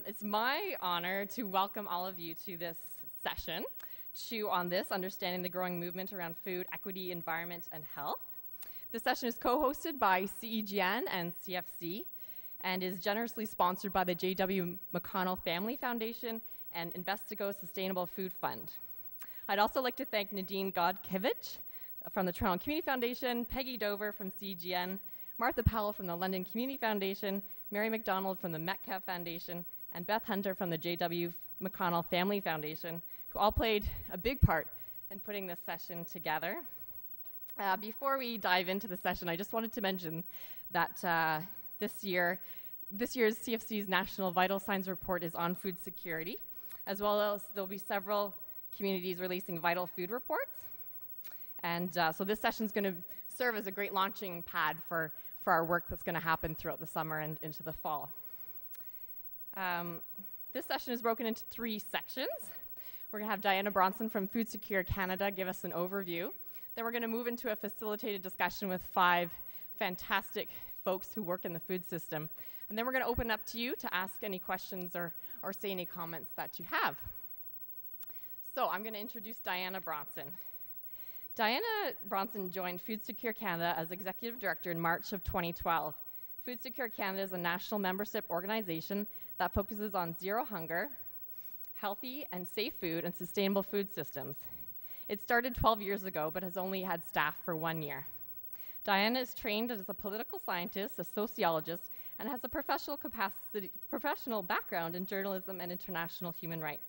It's my honor to welcome all of you to this session, Chew on This, Understanding the Growing Movement Around Food, Equity, Environment, and Health. This session is co-hosted by CEGN and CFC and is generously sponsored by the J.W. McConnell Family Foundation and Investigo Sustainable Food Fund. I'd also like to thank Nadine Godkiewicz from the Toronto Community Foundation, Peggy Dover from CEGN, Martha Powell from the London Community Foundation, Mary McDonald from the Metcalf Foundation, and Beth Hunter from the J.W. McConnell Family Foundation, who all played a big part in putting this session together. Before we dive into the session, I just wanted to mention that this year's CFC's National Vital Signs Report is on food security, as well as there'll be several communities releasing vital food reports. And so this session is going to serve as a great launching pad for our work that's going to happen throughout the summer and into the fall. This session is broken into 3 sections. We're going to have Diana Bronson from Food Secure Canada give us an overview. Then we're going to move into a facilitated discussion with 5 fantastic folks who work in the food system. And then we're going to open up to you to ask any questions or say any comments that you have. So I'm going to introduce Diana Bronson. Diana Bronson joined Food Secure Canada as Executive Director in March of 2012. Food Secure Canada is a national membership organization that focuses on zero hunger, healthy and safe food, and sustainable food systems. It started 12 years ago, but has only had staff for 1 year. Diana is trained as a political scientist, a sociologist, and has a professional background in journalism and international human rights.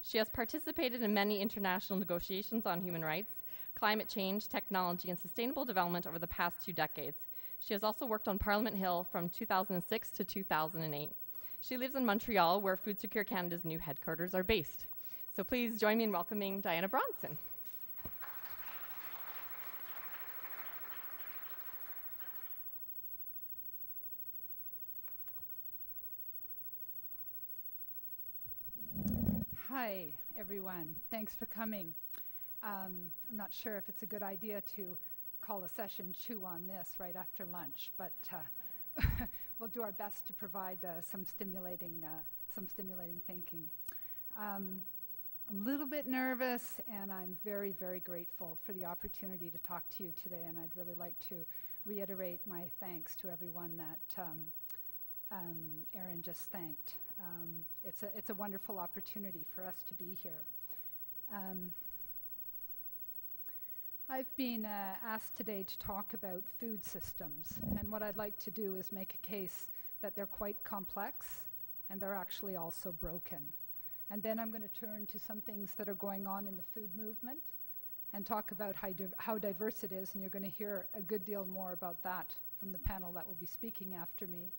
She has participated in many international negotiations on human rights, climate change, technology, and sustainable development over the past 2 decades. She has also worked on Parliament Hill from 2006 to 2008. She lives in Montreal, where Food Secure Canada's new headquarters are based. So please join me in welcoming Diana Bronson. Hi, everyone. Thanks for coming. I'm not sure if it's a good idea to call a session Chew on This right after lunch, but we'll do our best to provide some stimulating thinking. I'm a little bit nervous, and I'm very, very grateful for the opportunity to talk to you today, and I'd really like to reiterate my thanks to everyone that Erin just thanked. It's a wonderful opportunity for us to be here. I've been asked today to talk about food systems, and what I'd like to do is make a case that they're quite complex and they're actually also broken. And then I'm going to turn to some things that are going on in the food movement and talk about how diverse it is, and you're going to hear a good deal more about that from the panel that will be speaking after me.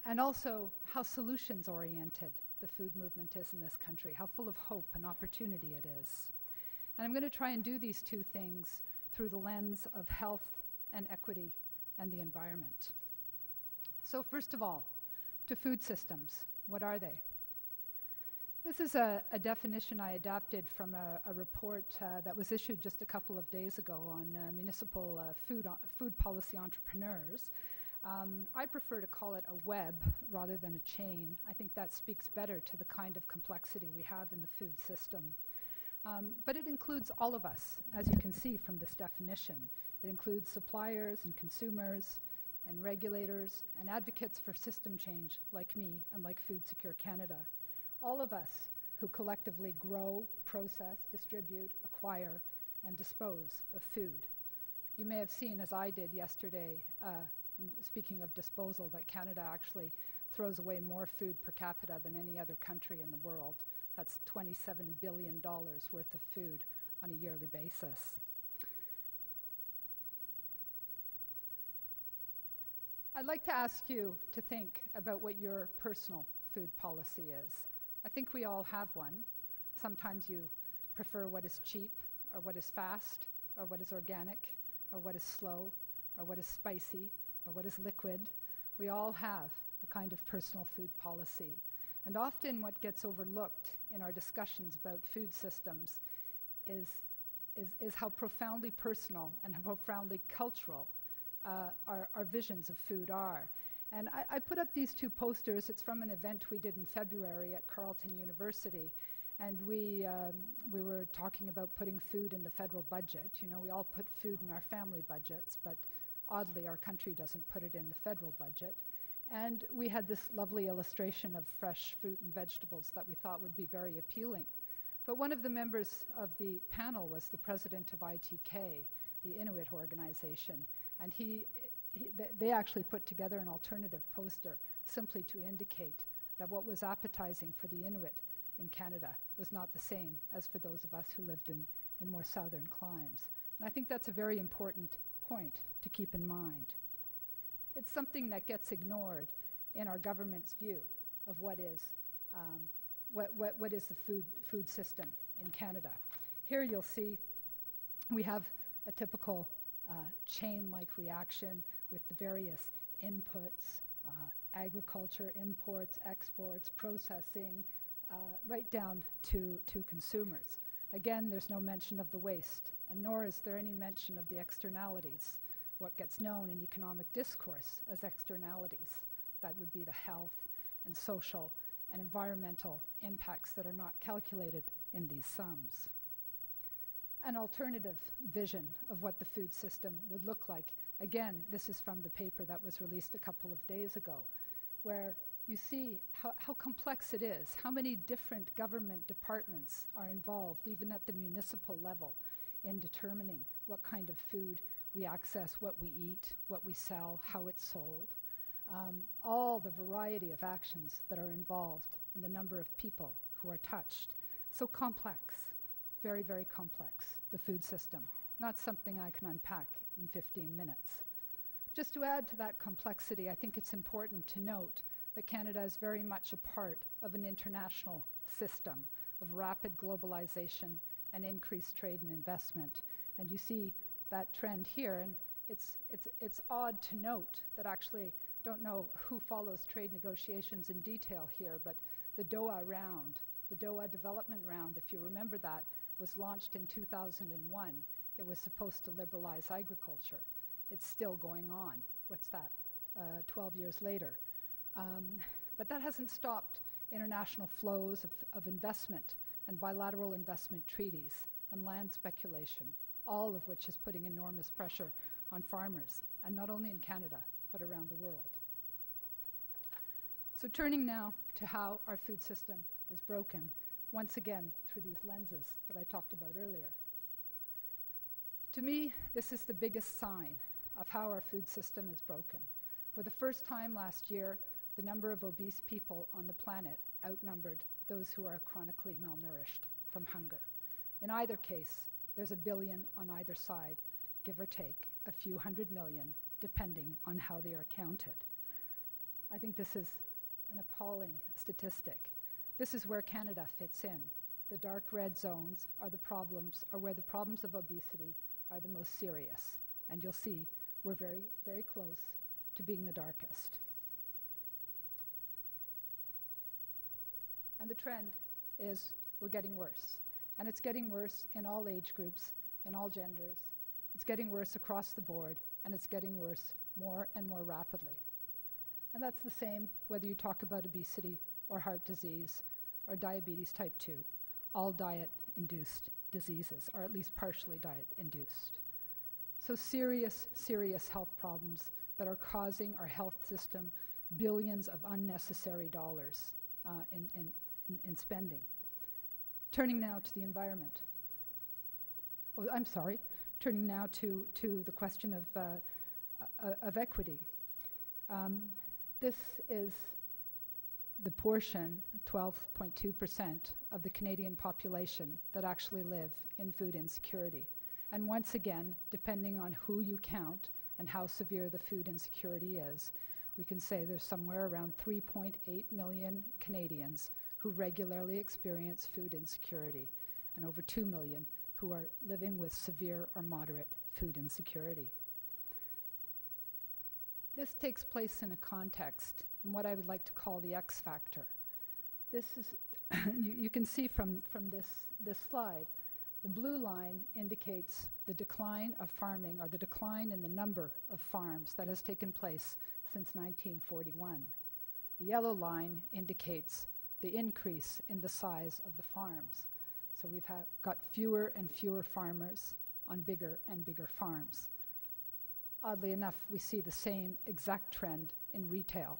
And also how solutions-oriented the food movement is in this country, how full of hope and opportunity it is. And I'm going to try and do these 2 things through the lens of health and equity and the environment. So first of all, to food systems, what are they? This is a definition I adapted from a report that was issued just a couple of days ago on municipal food policy entrepreneurs. I prefer to call it a web rather than a chain. I think that speaks better to the kind of complexity we have in the food system. But it includes all of us, as you can see from this definition. It includes suppliers and consumers and regulators and advocates for system change like me and like Food Secure Canada. All of us who collectively grow, process, distribute, acquire, and dispose of food. You may have seen, as I did yesterday, speaking of disposal, that Canada actually throws away more food per capita than any other country in the world. That's $27 billion worth of food on a yearly basis. I'd like to ask you to think about what your personal food policy is. I think we all have one. Sometimes you prefer what is cheap, or what is fast, or what is organic, or what is slow, or what is spicy, or what is liquid. We all have a kind of personal food policy. And often what gets overlooked in our discussions about food systems is how profoundly personal and how profoundly cultural our visions of food are. And I put up these two posters. It's from an event we did in February at Carleton University. And we were talking about putting food in the federal budget. You know, we all put food in our family budgets, but oddly, our country doesn't put it in the federal budget. And we had this lovely illustration of fresh fruit and vegetables that we thought would be very appealing. But one of the members of the panel was the president of ITK, the Inuit organization, and they actually put together an alternative poster simply to indicate that what was appetizing for the Inuit in Canada was not the same as for those of us who lived in more southern climes. And I think that's a very important point to keep in mind. It's something that gets ignored in our government's view of what is the food system in Canada. Here you'll see we have a typical chain-like reaction with the various inputs, agriculture, imports, exports, processing, right down to consumers. Again, there's no mention of the waste, and nor is there any mention of the externalities, what gets known in economic discourse as externalities. That would be the health and social and environmental impacts that are not calculated in these sums. An alternative vision of what the food system would look like. Again, this is from the paper that was released a couple of days ago, where you see how complex it is, how many different government departments are involved, even at the municipal level, in determining what kind of food we access, what we eat, what we sell, how it's sold. All the variety of actions that are involved and the number of people who are touched. So complex, very, very complex, the food system. Not something I can unpack in 15 minutes. Just to add to that complexity, I think it's important to note that Canada is very much a part of an international system of rapid globalization and increased trade and investment. And you see that trend here, and it's odd to note that actually, I don't know who follows trade negotiations in detail here, but the Doha round, the Doha development round, if you remember that, was launched in 2001. It was supposed to liberalize agriculture. It's still going on. What's that? 12 years later. But that hasn't stopped international flows of investment and bilateral investment treaties and land speculation, all of which is putting enormous pressure on farmers, and not only in Canada, but around the world. So turning now to how our food system is broken, once again through these lenses that I talked about earlier. To me, this is the biggest sign of how our food system is broken. For the first time last year, the number of obese people on the planet outnumbered those who are chronically malnourished from hunger. In either case, there's 1 billion on either side, give or take a few 100 million, depending on how they are counted. I think this is an appalling statistic. This is where Canada fits in. The dark red zones are where the problems of obesity are the most serious. And you'll see we're very, very close to being the darkest. And the trend is we're getting worse. And it's getting worse in all age groups, in all genders. It's getting worse across the board, and it's getting worse more and more rapidly. And that's the same whether you talk about obesity or heart disease or diabetes type 2, all diet-induced diseases, or at least partially diet-induced. So serious, serious health problems that are causing our health system billions of unnecessary dollars in spending. Turning now to the environment. Oh, I'm sorry. Turning now to the question of equity. This is the portion, 12.2% of the Canadian population that actually live in food insecurity. And once again, depending on who you count and how severe the food insecurity is, we can say there's somewhere around 3.8 million Canadians who regularly experience food insecurity, and over 2 million who are living with severe or moderate food insecurity. This takes place in a context, in what I would like to call the X factor. This is, you can see from this slide, The blue line indicates the decline of farming, or the decline in the number of farms that has taken place since 1941. The yellow line indicates the increase in the size of the farms. So we've got fewer and fewer farmers on bigger and bigger farms. Oddly enough, we see the same exact trend in retail.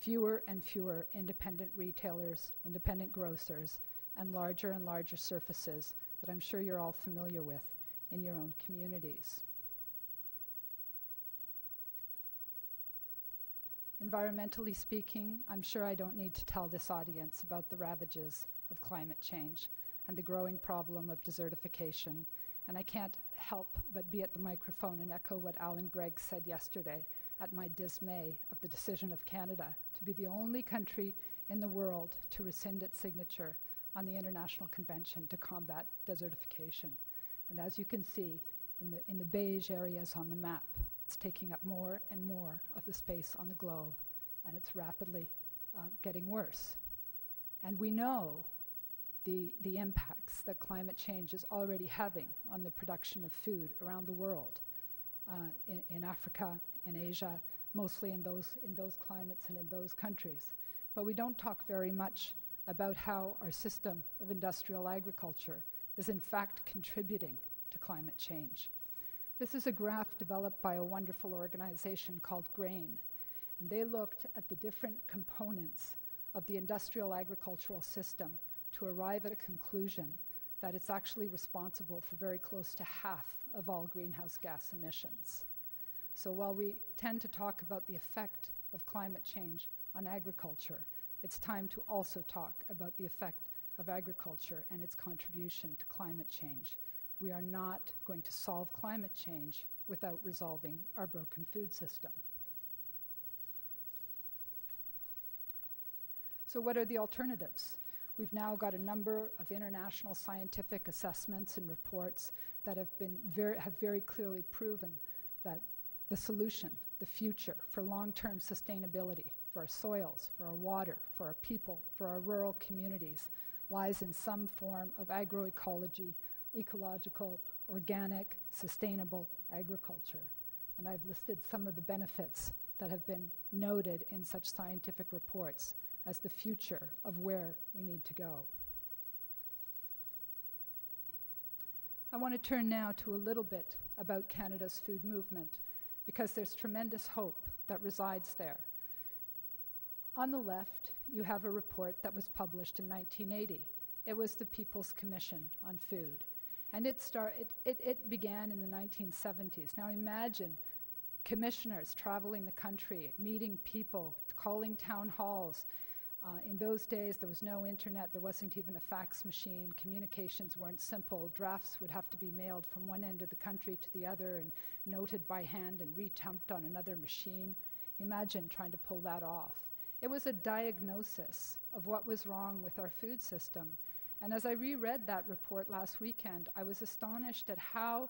Fewer and fewer independent retailers, independent grocers, and larger surfaces that I'm sure you're all familiar with in your own communities. Environmentally speaking, I'm sure I don't need to tell this audience about the ravages of climate change and the growing problem of desertification. And I can't help but be at the microphone and echo what Alan Gregg said yesterday at my dismay of the decision of Canada to be the only country in the world to rescind its signature on the International Convention to combat desertification. And as you can see in the beige areas on the map, it's taking up more and more of the space on the globe, and it's rapidly getting worse. And we know the impacts that climate change is already having on the production of food around the world, in Africa, in Asia, mostly in those climates and in those countries. But we don't talk very much about how our system of industrial agriculture is in fact contributing to climate change. This is a graph developed by a wonderful organization called GRAIN, and they looked at the different components of the industrial agricultural system to arrive at a conclusion that it's actually responsible for very close to half of all greenhouse gas emissions. So while we tend to talk about the effect of climate change on agriculture, it's time to also talk about the effect of agriculture and its contribution to climate change. We are not going to solve climate change without resolving our broken food system. So what are the alternatives? We've now got a number of international scientific assessments and reports that have very clearly proven that the solution, the future for long-term sustainability, for our soils, for our water, for our people, for our rural communities, lies in some form of agroecology, ecological, organic, sustainable agriculture. And I've listed some of the benefits that have been noted in such scientific reports as the future of where we need to go. I want to turn now to a little bit about Canada's food movement, because there's tremendous hope that resides there. On the left, you have a report that was published in 1980. It was the People's Commission on Food. And it began in the 1970s. Now imagine commissioners traveling the country, meeting people, calling town halls. In those days, there was no internet, there wasn't even a fax machine, communications weren't simple, drafts would have to be mailed from one end of the country to the other and noted by hand and retyped on another machine. Imagine trying to pull that off. It was a diagnosis of what was wrong with our food system. And as I reread that report last weekend, I was astonished at how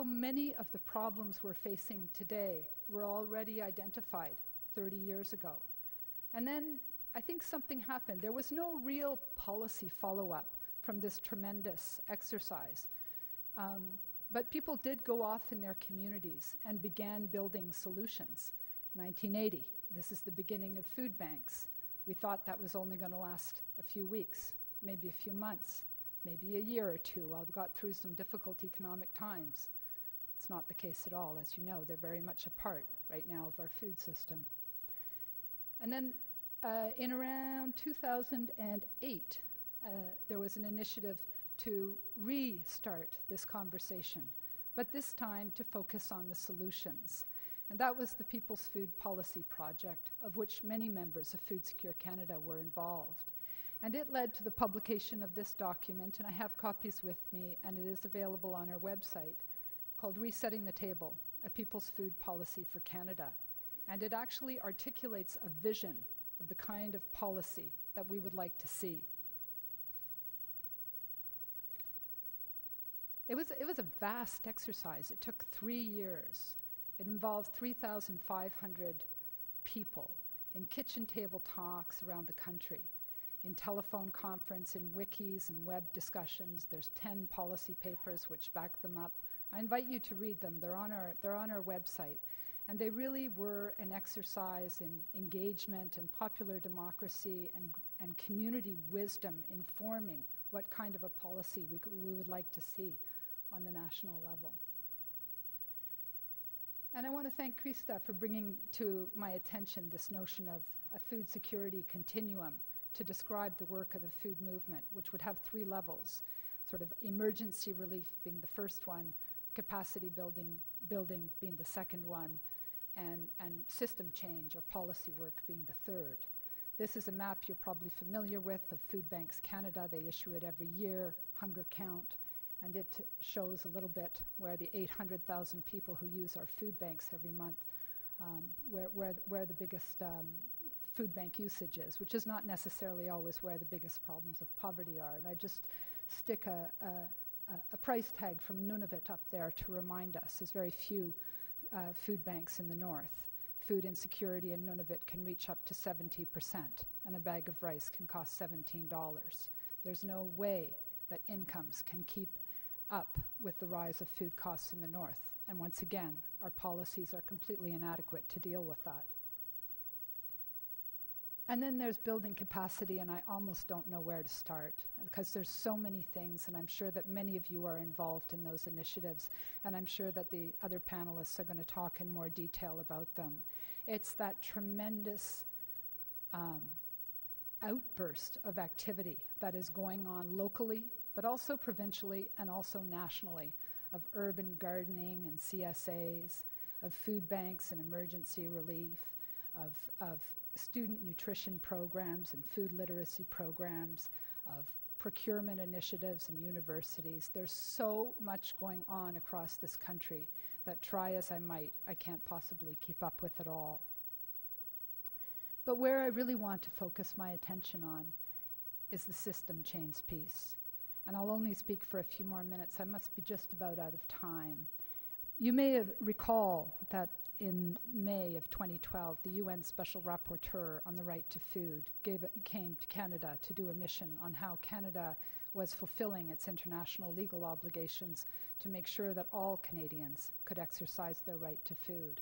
many of the problems we're facing today were already identified 30 years ago. And then I think something happened. There was no real policy follow-up from this tremendous exercise. But people did go off in their communities and began building solutions. 1980, this is the beginning of food banks. We thought that was only going to last a few weeks, maybe a few months, maybe a year or two while we got through some difficult economic times. It's not the case at all. As you know, they're very much a part right now of our food system. And then in around 2008, there was an initiative to restart this conversation, but this time to focus on the solutions. And that was the People's Food Policy Project, of which many members of Food Secure Canada were involved. And it led to the publication of this document, and I have copies with me, and it is available on our website, called Resetting the Table, A People's Food Policy for Canada. And it actually articulates a vision of the kind of policy that we would like to see. It was a vast exercise. It took 3 years. It involved 3,500 people in kitchen table talks around the country. in telephone conference, in wikis and web discussions. There's 10 policy papers which back them up. I invite you to read them. They're on our website. And they really were an exercise in engagement and popular democracy and community wisdom informing what kind of a policy we would like to see on the national level. And I want to thank Krista for bringing to my attention this notion of a food security continuum to describe the work of the food movement, which would have 3 levels, sort of emergency relief being the first one, capacity building being the second one, and system change or policy work being the third. This is a map you're probably familiar with of Food Banks Canada. They issue it every year, hunger count, and it shows a little bit where the 800,000 people who use our food banks every month, where the biggest food bank usage is, which is not necessarily always where the biggest problems of poverty are. And I just stick a price tag from Nunavut up there to remind us. There's very few food banks in the north. Food insecurity in Nunavut can reach up to 70%, and a bag of rice can cost $17. There's no way that incomes can keep up with the rise of food costs in the north. And once again, our policies are completely inadequate to deal with that. And then there's building capacity, and I almost don't know where to start because there's so many things, and I'm sure that many of you are involved in those initiatives, and I'm sure that the other panelists are going to talk in more detail about them. It's that tremendous outburst of activity that is going on locally, but also provincially and also nationally, of urban gardening and CSAs, of food banks and emergency relief, of student nutrition programs and food literacy programs, of procurement initiatives in universities. There's so much going on across this country that, try as I might, I can't possibly keep up with it all. But where I really want to focus my attention on is the system change piece. And I'll only speak for a few more minutes. I must be just about out of time. You may recall that in May of 2012, the UN Special Rapporteur on the Right to Food came to Canada to do a mission on how Canada was fulfilling its international legal obligations to make sure that all Canadians could exercise their right to food.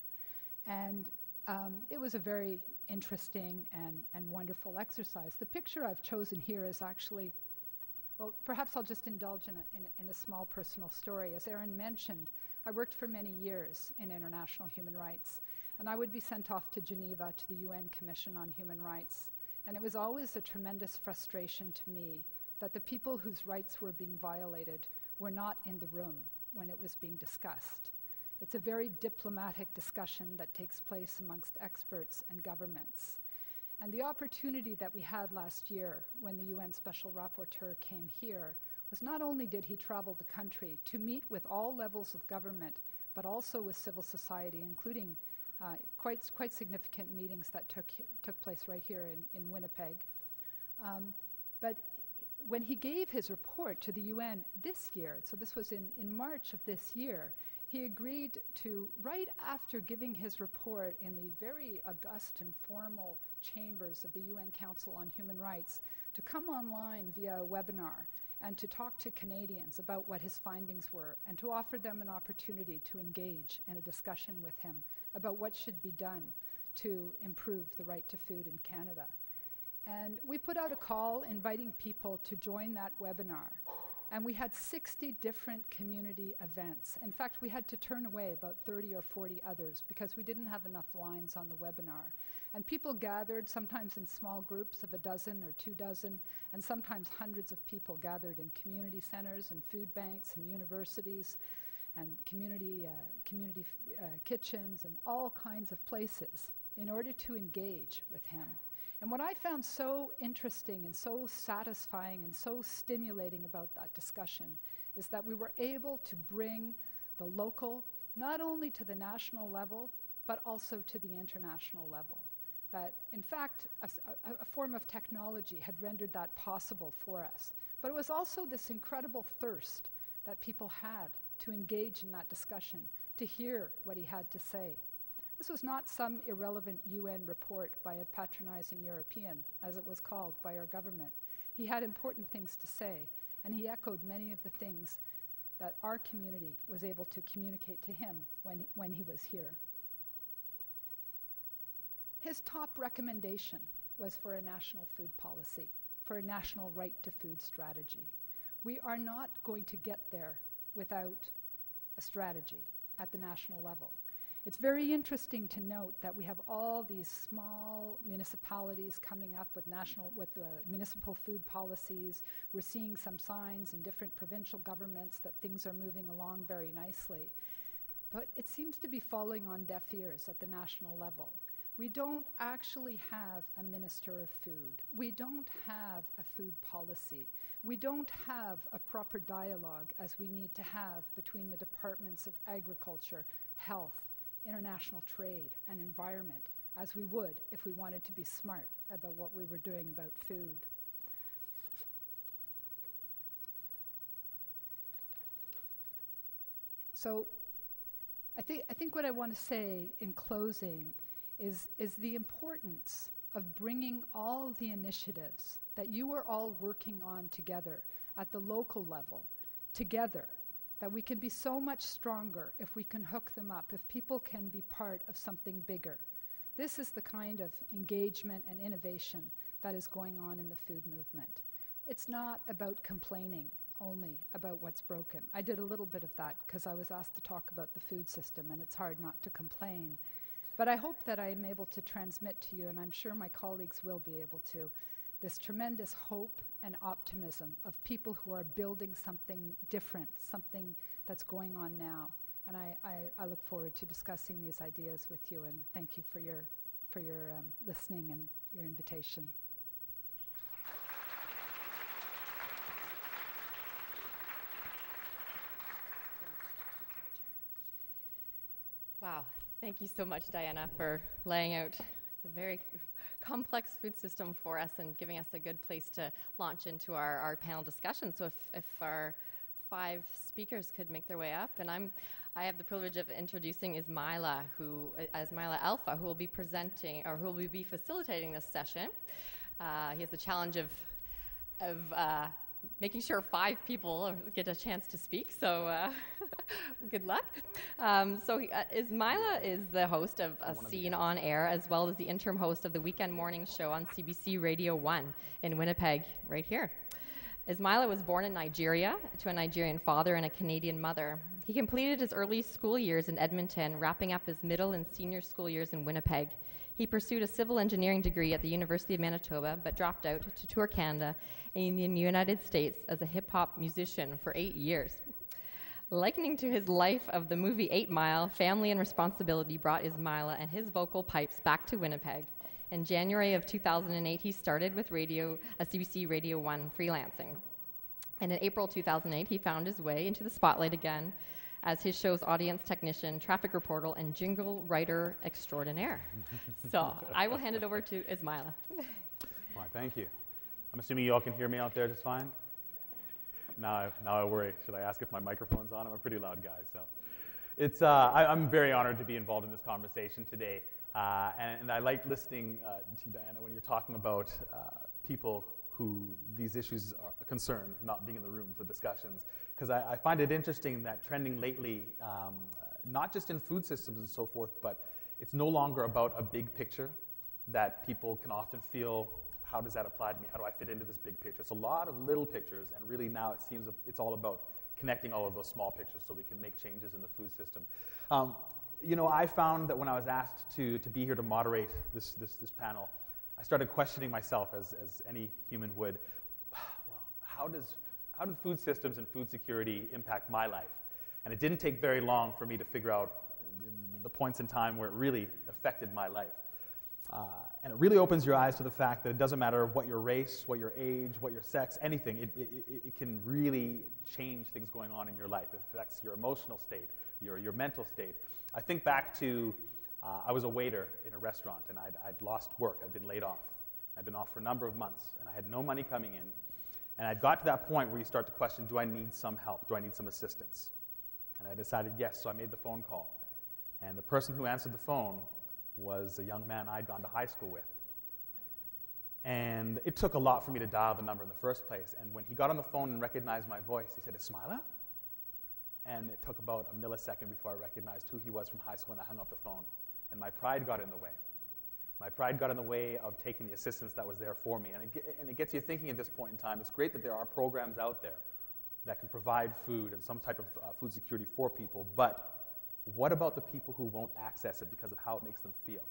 And it was a very interesting and wonderful exercise. The picture I've chosen here is actually, well, perhaps I'll just indulge in a small personal story. As Erin mentioned, I worked for many years in international human rights, and I would be sent off to Geneva to the UN Commission on Human Rights. And it was always a tremendous frustration to me that the people whose rights were being violated were not in the room when it was being discussed. It's a very diplomatic discussion that takes place amongst experts and governments. And the opportunity that we had last year when the UN Special Rapporteur came here was not only did he travel the country to meet with all levels of government, but also with civil society, including quite significant meetings that took place right here in Winnipeg. But when he gave his report to the UN this year, so this was in March of this year, he agreed to, right after giving his report in the very august and formal chambers of the UN Council on Human Rights, to come online via a webinar and to talk to Canadians about what his findings were and to offer them an opportunity to engage in a discussion with him about what should be done to improve the right to food in Canada. And we put out a call inviting people to join that webinar. And we had 60 different community events. In fact, we had to turn away about 30 or 40 others because we didn't have enough lines on the webinar. And people gathered, sometimes in small groups of a dozen or 2 dozen, and sometimes hundreds of people gathered in community centers and food banks and universities and community kitchens and all kinds of places in order to engage with him. And what I found so interesting and so satisfying and so stimulating about that discussion is that we were able to bring the local, not only to the national level, but also to the international level. That, in fact, a form of technology had rendered that possible for us. But it was also this incredible thirst that people had to engage in that discussion, to hear what he had to say. This was not some irrelevant UN report by a patronizing European, as it was called by our government. He had important things to say, and he echoed many of the things that our community was able to communicate to him when he was here. His top recommendation was for a national food policy, for a national right to food strategy. We are not going to get there without a strategy at the national level. It's very interesting to note that we have all these small municipalities coming up with municipal food policies. We're seeing some signs in different provincial governments that things are moving along very nicely. But it seems to be falling on deaf ears at the national level. We don't actually have a minister of food. We don't have a food policy. We don't have a proper dialogue as we need to have between the departments of agriculture, health, international trade, and environment, as we would if we wanted to be smart about what we were doing about food. So I think what I want to say in closing is the importance of bringing all the initiatives that you are all working on together at the local level together, that we can be so much stronger if we can hook them up, if people can be part of something bigger. This is the kind of engagement and innovation that is going on in the food movement. It's not about complaining only about what's broken. I did a little bit of that because I was asked to talk about the food system, and it's hard not to complain. But I hope that I'm able to transmit to you, and I'm sure my colleagues will be able to, this tremendous hope and optimism of people who are building something different, something that's going on now. And I look forward to discussing these ideas with you, and thank you for your listening and your invitation. Wow, thank you so much, Diana, for laying out the very complex food system for us and giving us a good place to launch into our panel discussion. So if our 5 speakers could make their way up, and I have the privilege of introducing Ismaila Alpha, who will be presenting, or who will be facilitating this session. He has the challenge of making sure 5 people get a chance to speak, so good luck. Ismaila is the host of Scene on Air, as well as the interim host of the weekend morning show on CBC Radio 1 in Winnipeg, right here. Ismaila was born in Nigeria to a Nigerian father and a Canadian mother. He completed his early school years in Edmonton, wrapping up his middle and senior school years in Winnipeg. He pursued a civil engineering degree at the University of Manitoba, but dropped out to tour Canada and in the United States as a hip-hop musician for 8 years. Likening to his life of the movie 8 Mile, family and responsibility brought Ismaila and his vocal pipes back to Winnipeg. In January of 2008, he started with CBC Radio 1 freelancing. And in April 2008, he found his way into the spotlight again as his show's audience technician, traffic reporter, and jingle writer extraordinaire. So I will hand it over to Ismaila. Why, thank you. I'm assuming you all can hear me out there just fine? Now I worry. Should I ask if my microphone's on? I'm a pretty loud guy, so. I'm very honored to be involved in this conversation today. And I like listening to you, Diana, when you're talking about people who these issues are concerned, not being in the room for discussions. Because I find it interesting that trending lately, not just in food systems and so forth, but it's no longer about a big picture that people can often feel, how does that apply to me? How do I fit into this big picture? It's a lot of little pictures, and really now it seems it's all about connecting all of those small pictures so we can make changes in the food system. I found that when I was asked to be here to moderate this panel, I started questioning myself as any human would. Well, how do food systems and food security impact my life? And it didn't take very long for me to figure out the points in time where it really affected my life. And it really opens your eyes to the fact that it doesn't matter what your race, what your age, what your sex, anything. It can really change things going on in your life. It affects your emotional state, your mental state. I think back to, I was a waiter in a restaurant, and I'd lost work. I'd been laid off. I'd been off for a number of months, and I had no money coming in. And I'd got to that point where you start to question, do I need some help? Do I need some assistance? And I decided yes, so I made the phone call. And the person who answered the phone was a young man I'd gone to high school with. And it took a lot for me to dial the number in the first place. And when he got on the phone and recognized my voice, he said, "Ismaila?" And it took about a millisecond before I recognized who he was from high school, and I hung up the phone. And my pride got in the way. My pride got in the way of taking the assistance that was there for me. And it gets you thinking at this point in time. It's great that there are programs out there that can provide food and some type of food security for people, but what about the people who won't access it because of how it makes them feel?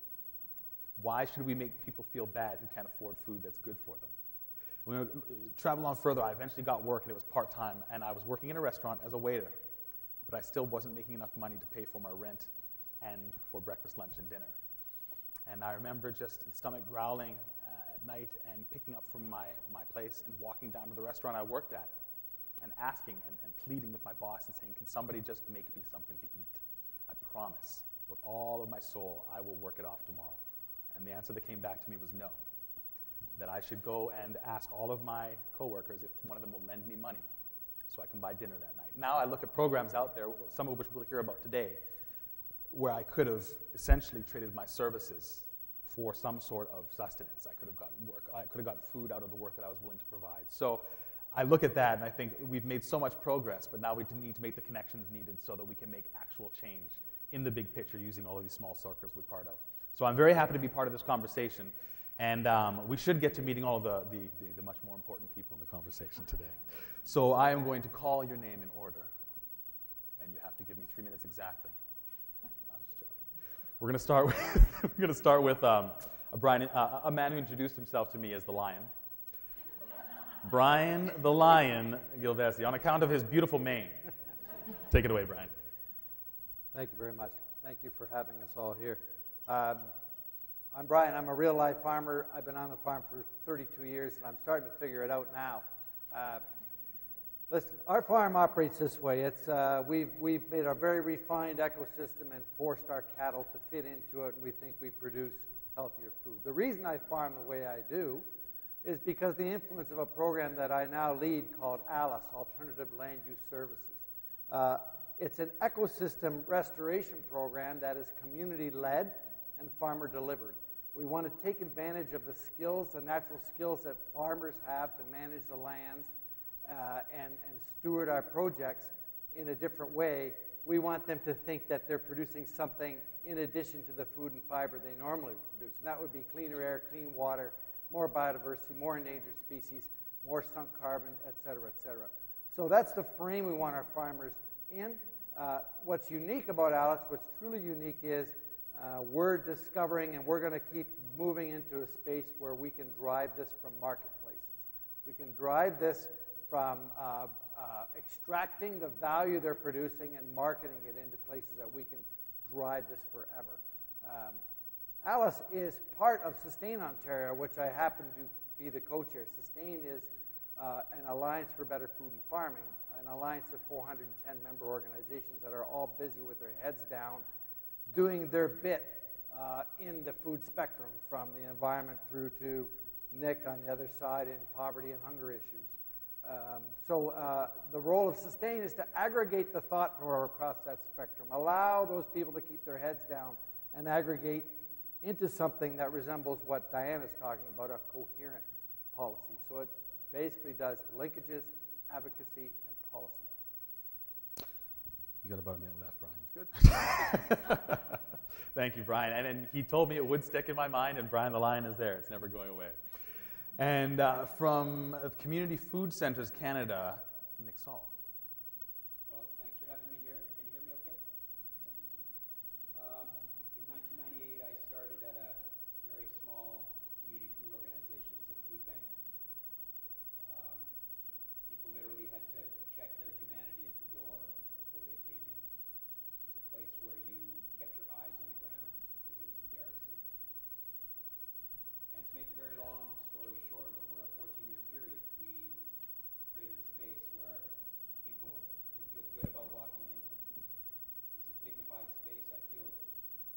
Why should we make people feel bad who can't afford food that's good for them? When I travel on further, I eventually got work, and it was part-time, and I was working in a restaurant as a waiter, but I still wasn't making enough money to pay for my rent and for breakfast, lunch, and dinner. And I remember just stomach growling at night and picking up from my place and walking down to the restaurant I worked at and asking and pleading with my boss and saying, "Can somebody just make me something to eat? I promise, with all of my soul, I will work it off tomorrow." And the answer that came back to me was no, that I should go and ask all of my coworkers if one of them will lend me money so I can buy dinner that night. Now I look at programs out there, some of which we'll hear about today, where I could have essentially traded my services for some sort of sustenance. I could have gotten work. I could have gotten food out of the work that I was willing to provide. So I look at that and I think we've made so much progress, but now we need to make the connections needed so that we can make actual change in the big picture using all of these small circles we're part of. So I'm very happy to be part of this conversation, and we should get to meeting all of the much more important people in the conversation today. So I am going to call your name in order, and you have to give me 3 minutes exactly. I'm just joking. We're going to start with a man who introduced himself to me as the Lion. Brian the Lion Gilvesi, on account of his beautiful mane. Take it away, Brian. Thank you very much. Thank you for having us all here. I'm Brian. I'm a real-life farmer. I've been on the farm for 32 years, and I'm starting to figure it out now. Listen, our farm operates this way. We've made a very refined ecosystem and forced our cattle to fit into it, and we think we produce healthier food. The reason I farm the way I do is because the influence of a program that I now lead called ALICE, Alternative Land Use Services. It's an ecosystem restoration program that is community-led and farmer-delivered. We want to take advantage of the skills, the natural skills that farmers have to manage the lands and steward our projects in a different way. We want them to think that they're producing something in addition to the food and fiber they normally produce. And that would be cleaner air, clean water, more biodiversity, more endangered species, more sunk carbon, et cetera, et cetera. So that's the frame we want our farmers in. What's unique about ALICE, what's truly unique is we're discovering and we're going to keep moving into a space where we can drive this from marketplaces. We can drive this from extracting the value they're producing and marketing it into places that we can drive this forever. ALICE is part of Sustain Ontario, which I happen to be the co-chair. Sustain is an Alliance for Better Food and Farming, an alliance of 410 member organizations that are all busy with their heads down, doing their bit in the food spectrum, from the environment through to Nick on the other side in poverty and hunger issues. The role of Sustain is to aggregate the thought from across that spectrum, allow those people to keep their heads down and aggregate into something that resembles what Diana's talking about, a coherent policy. So it basically does linkages, advocacy, and policy. You got about a minute left, Brian. Good. Thank you, Brian. And he told me it would stick in my mind, and Brian the Lion is there. It's never going away. And from Community Food Centres Canada, Nick Saul. Well, thanks for having me here. Can you hear me okay? In 1998, I started at a very small community food organization. It was a food bank. People literally had to check their humanity at the door before they came in. It was a place where you kept your eyes on the ground because it was embarrassing. And to make a very long story short, over a 14-year period, we created a space where people could feel good about walking in. It was a dignified space. I feel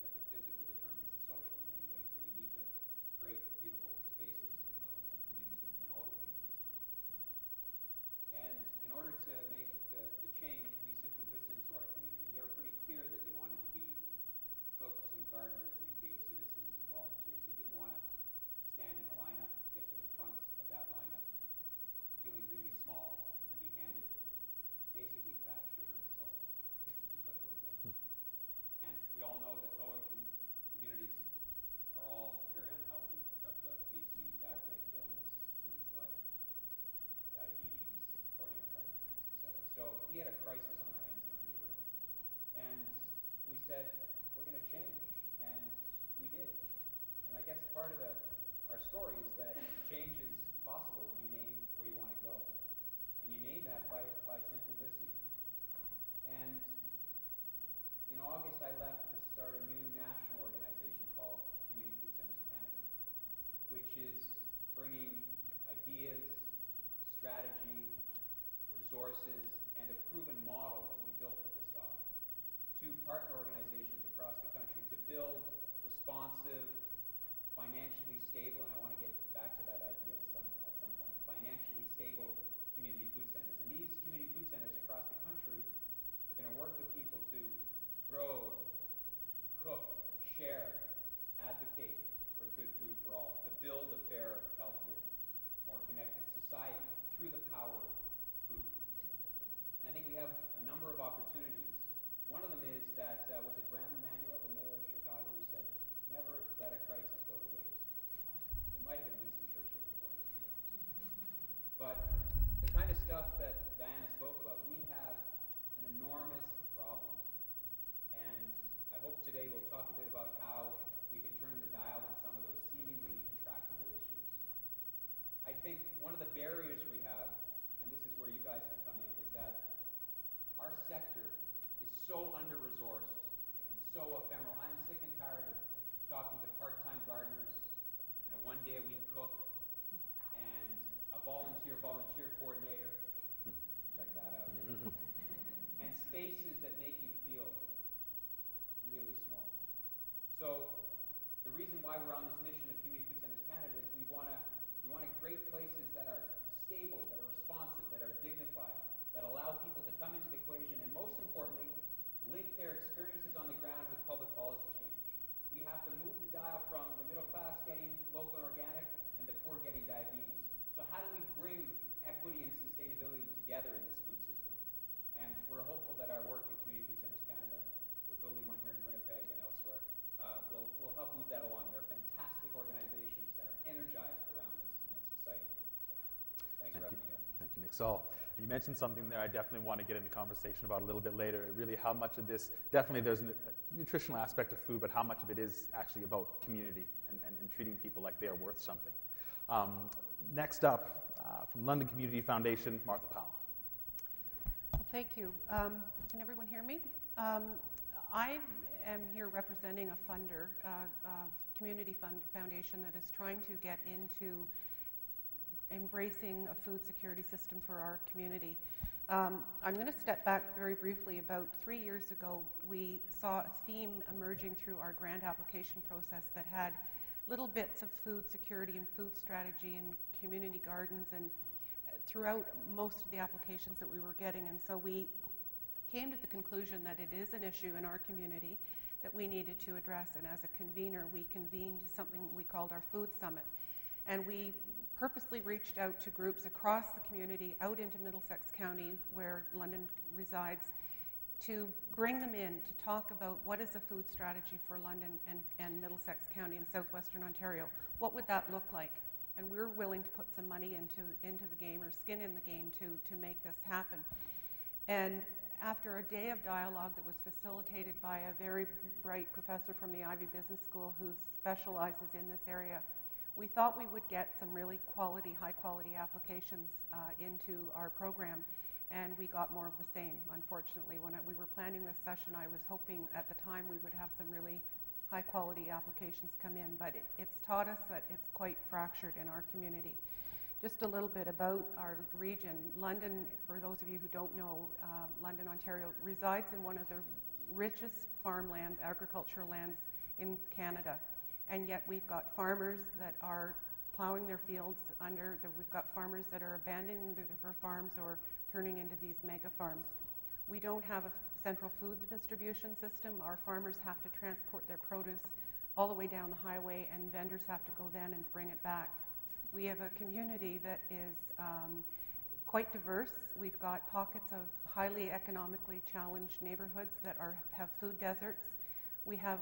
that the physical determines the social in many ways, and we need to create beautiful spaces in low-income communities in all communities. And in order to make the change, we simply listened to our community. And they were pretty clear that they wanted to be cooks and gardeners and engaged citizens and volunteers. They didn't want to stand in a lineup, get to the front of that lineup, feeling really small and be handed basically fat, sugar, and salt, which is what they were getting. And we all know that low-income communities are all very unhealthy. We talked about obesity, diet-related illnesses like diabetes, coronary heart disease, etc. So we had a crisis on our hands in our neighborhood. And we said, we're going to change. And we did. And I guess part of our story is that change is possible when you name where you want to go. And you name that by simply listening. And in August, I left to start a new national organization called Community Food Centers Canada, which is bringing ideas, strategy, resources, and a proven model that we built at the stop to partner organizations across the country to build responsive, financially stable, and I want to get back to that idea at some point, financially stable community food centers. And these community food centers across the country are going to work with people to grow, cook, share, advocate for good food for all, to build a fairer, healthier, more connected society through the power of food. And I think we have a number of opportunities. One of them is that, was it Graham Emanuel, the mayor of Chicago, who said, never let a crisis go to waste. It might have been Winston Churchill before him, who knows. But the kind of stuff that Diana spoke about, we have an enormous problem. And I hope today we'll talk a bit about how we can turn the dial on some of those seemingly intractable issues. I think one of the barriers we have, and this is where you guys can come in, is that our sector is so under-resourced and so ephemeral. I'm sick and tired of talking to part-time gardeners and a one-day-a-week cook and a volunteer coordinator. Check that out. And spaces that make you feel really small. So the reason why we're on this mission of Community Food Centers Canada is we want to create places that are stable, that are responsive, that are dignified, that allow people to come into the equation, and most importantly, link their experiences on the ground with public policy change. We have to move the dial from the middle class getting local and organic and the poor getting diabetes. So how do we bring equity and sustainability together in this food system? And we're hopeful that our work at Community Food Centers Canada, we're building one here in Winnipeg and elsewhere, will help move that along. They're fantastic organizations that are energized around this, and it's exciting. So thanks for having me here. Thank you, Nick Saul. And you mentioned something there I definitely want to get into conversation about a little bit later. Really how much of this, definitely there's a nutritional aspect of food, but how much of it is actually about community and treating people like they are worth something. Next up, from London Community Foundation, Martha Powell. Well, thank you. Can everyone hear me? I am here representing a funder, community foundation that is trying to get into embracing a food security system for our community. I'm going to step back very briefly. About 3 years ago, we saw a theme emerging through our grant application process that had little bits of food security and food strategy and community gardens and throughout most of the applications that we were getting. And so we came to the conclusion that it is an issue in our community that we needed to address. And as a convener, we convened something we called our Food Summit. And we purposely reached out to groups across the community, out into Middlesex County, where London resides, to bring them in to talk about what is a food strategy for London and Middlesex County in southwestern Ontario. What would that look like? And we're willing to put some money into the game, or skin in the game, to make this happen. And after a day of dialogue that was facilitated by a very bright professor from the Ivey Business School who specializes in this area, we thought we would get some really high quality applications into our program, and we got more of the same, unfortunately. When we were planning this session, I was hoping at the time we would have some really high quality applications come in, but it's taught us that it's quite fractured in our community. Just a little bit about our region. London, for those of you who don't know, London, Ontario, resides in one of the richest farmlands, agricultural lands in Canada. And yet we've got farmers that are plowing their fields we've got farmers that are abandoning their farms or turning into these mega farms. We don't have a central food distribution system. Our farmers have to transport their produce all the way down the highway, and vendors have to go then and bring it back. We have a community that is quite diverse. We've got pockets of highly economically challenged neighborhoods that have food deserts. We have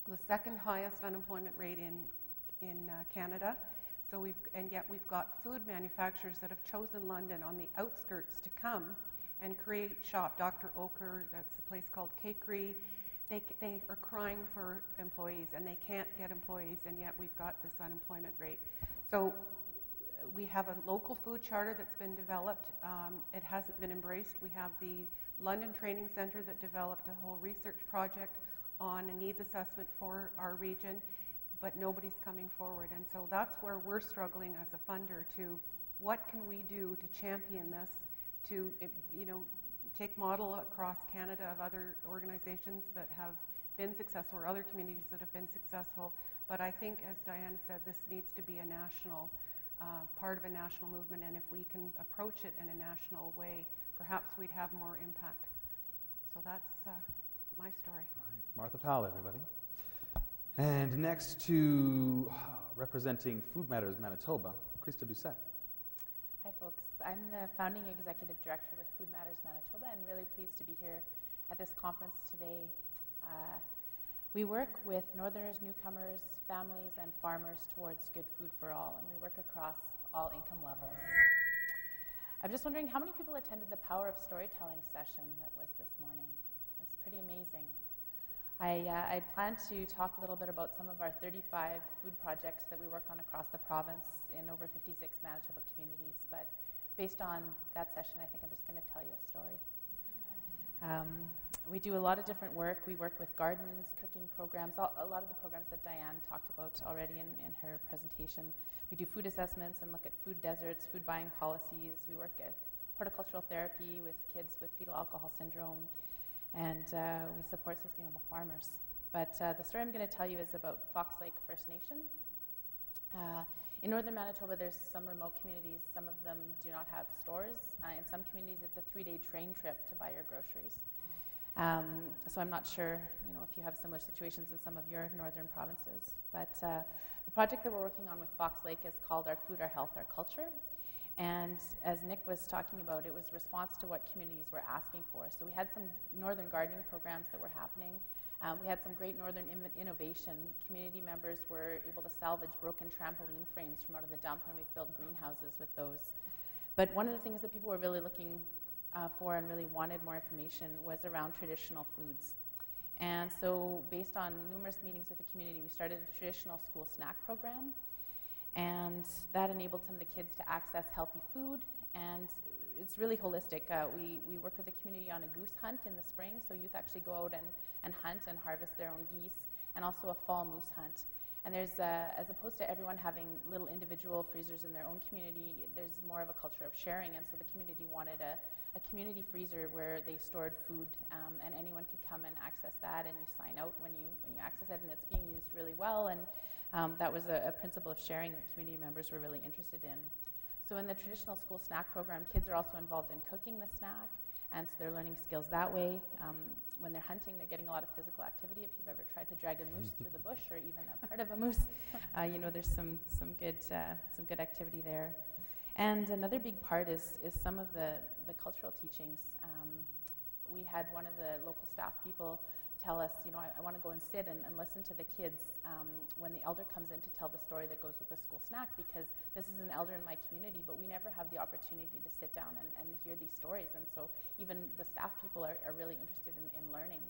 the second highest unemployment rate in Canada. And yet we've got food manufacturers that have chosen London on the outskirts to come and create shop. Dr. Oker, that's a place called Cakery. They are crying for employees, and they can't get employees, and yet we've got this unemployment rate. So we have a local food charter that's been developed. It hasn't been embraced. We have the London Training Centre that developed a whole research project on a needs assessment for our region, but nobody's coming forward. And so that's where we're struggling as a funder to, what can we do to champion this, to, take model across Canada of other organizations that have been successful, or other communities that have been successful. But I think, as Diana said, this needs to be a national, part of a national movement, and if we can approach it in a national way, perhaps we'd have more impact. So that's my story. All right. Martha Powell, everybody. And next to representing Food Matters Manitoba, Krista Doucette. Hi folks, I'm the founding executive director with Food Matters Manitoba, and really pleased to be here at this conference today. We work with Northerners, newcomers, families, and farmers towards good food for all, and we work across all income levels. I'm just wondering how many people attended the Power of Storytelling session that was this morning. It was pretty amazing. I planned to talk a little bit about some of our 35 food projects that we work on across the province in over 56 Manitoba communities, but based on that session, I think I'm just going to tell you a story. We do a lot of different work. We work with gardens, cooking programs, a lot of the programs that Diane talked about already in her presentation. We do food assessments and look at food deserts, food buying policies. We work with horticultural therapy with kids with fetal alcohol syndrome, and we support sustainable farmers. But the story I'm going to tell you is about Fox Lake First Nation. In northern Manitoba, there's some remote communities. Some of them do not have stores. In some communities, it's a 3-day train trip to buy your groceries. So I'm not sure, if you have similar situations in some of your northern provinces. But the project that we're working on with Fox Lake is called Our Food, Our Health, Our Culture. And as Nick was talking about, it was response to what communities were asking for. So we had some northern gardening programs that were happening. We had some great northern innovation. Community members were able to salvage broken trampoline frames from out of the dump, and we've built greenhouses with those. But one of the things that people were really looking for and really wanted more information was around traditional foods. And so based on numerous meetings with the community, we started a traditional school snack program. And that enabled some of the kids to access healthy food, and it's really holistic. We work with the community on a goose hunt in the spring, so youth actually go out and hunt and harvest their own geese, and also a fall moose hunt. And there's, as opposed to everyone having little individual freezers in their own community, there's more of a culture of sharing, and so the community wanted a community freezer where they stored food, and anyone could come and access that, and you sign out when you access it, and it's being used really well. And that was a principle of sharing that community members were really interested in. So in the traditional school snack program, kids are also involved in cooking the snack, and so they're learning skills that way. When they're hunting, they're getting a lot of physical activity. If you've ever tried to drag a moose through the bush, or even a part of a moose, there's some good activity there. And another big part is some of the cultural teachings. We had one of the local staff people tell us, I want to go and sit and listen to the kids when the elder comes in to tell the story that goes with the school snack, because this is an elder in my community, but we never have the opportunity to sit down and hear these stories. And so even the staff people are really interested in learning.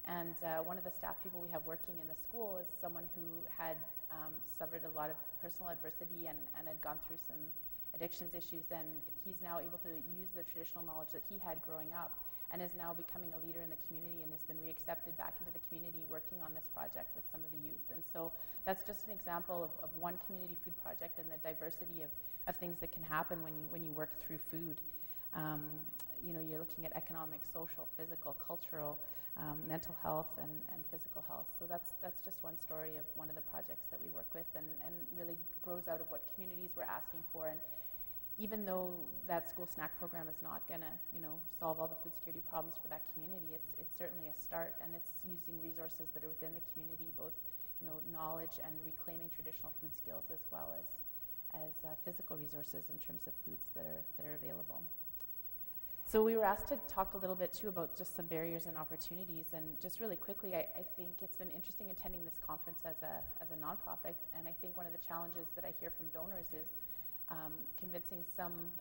And one of the staff people we have working in the school is someone who had suffered a lot of personal adversity and had gone through some addictions issues, and he's now able to use the traditional knowledge that he had growing up, and is now becoming a leader in the community and has been reaccepted back into the community working on this project with some of the youth. And so that's just an example of one community food project and the diversity of things that can happen when you work through food. You're looking at economic, social, physical, cultural, mental health, and physical health. So that's just one story of one of the projects that we work with, and really grows out of what communities were asking for. And even though that school snack program is not going to, solve all the food security problems for that community, it's certainly a start, and it's using resources that are within the community, both, knowledge and reclaiming traditional food skills as well as physical resources in terms of foods that are available. So we were asked to talk a little bit too about just some barriers and opportunities, and just really quickly, I think it's been interesting attending this conference as a nonprofit, and I think one of the challenges that I hear from donors is convincing from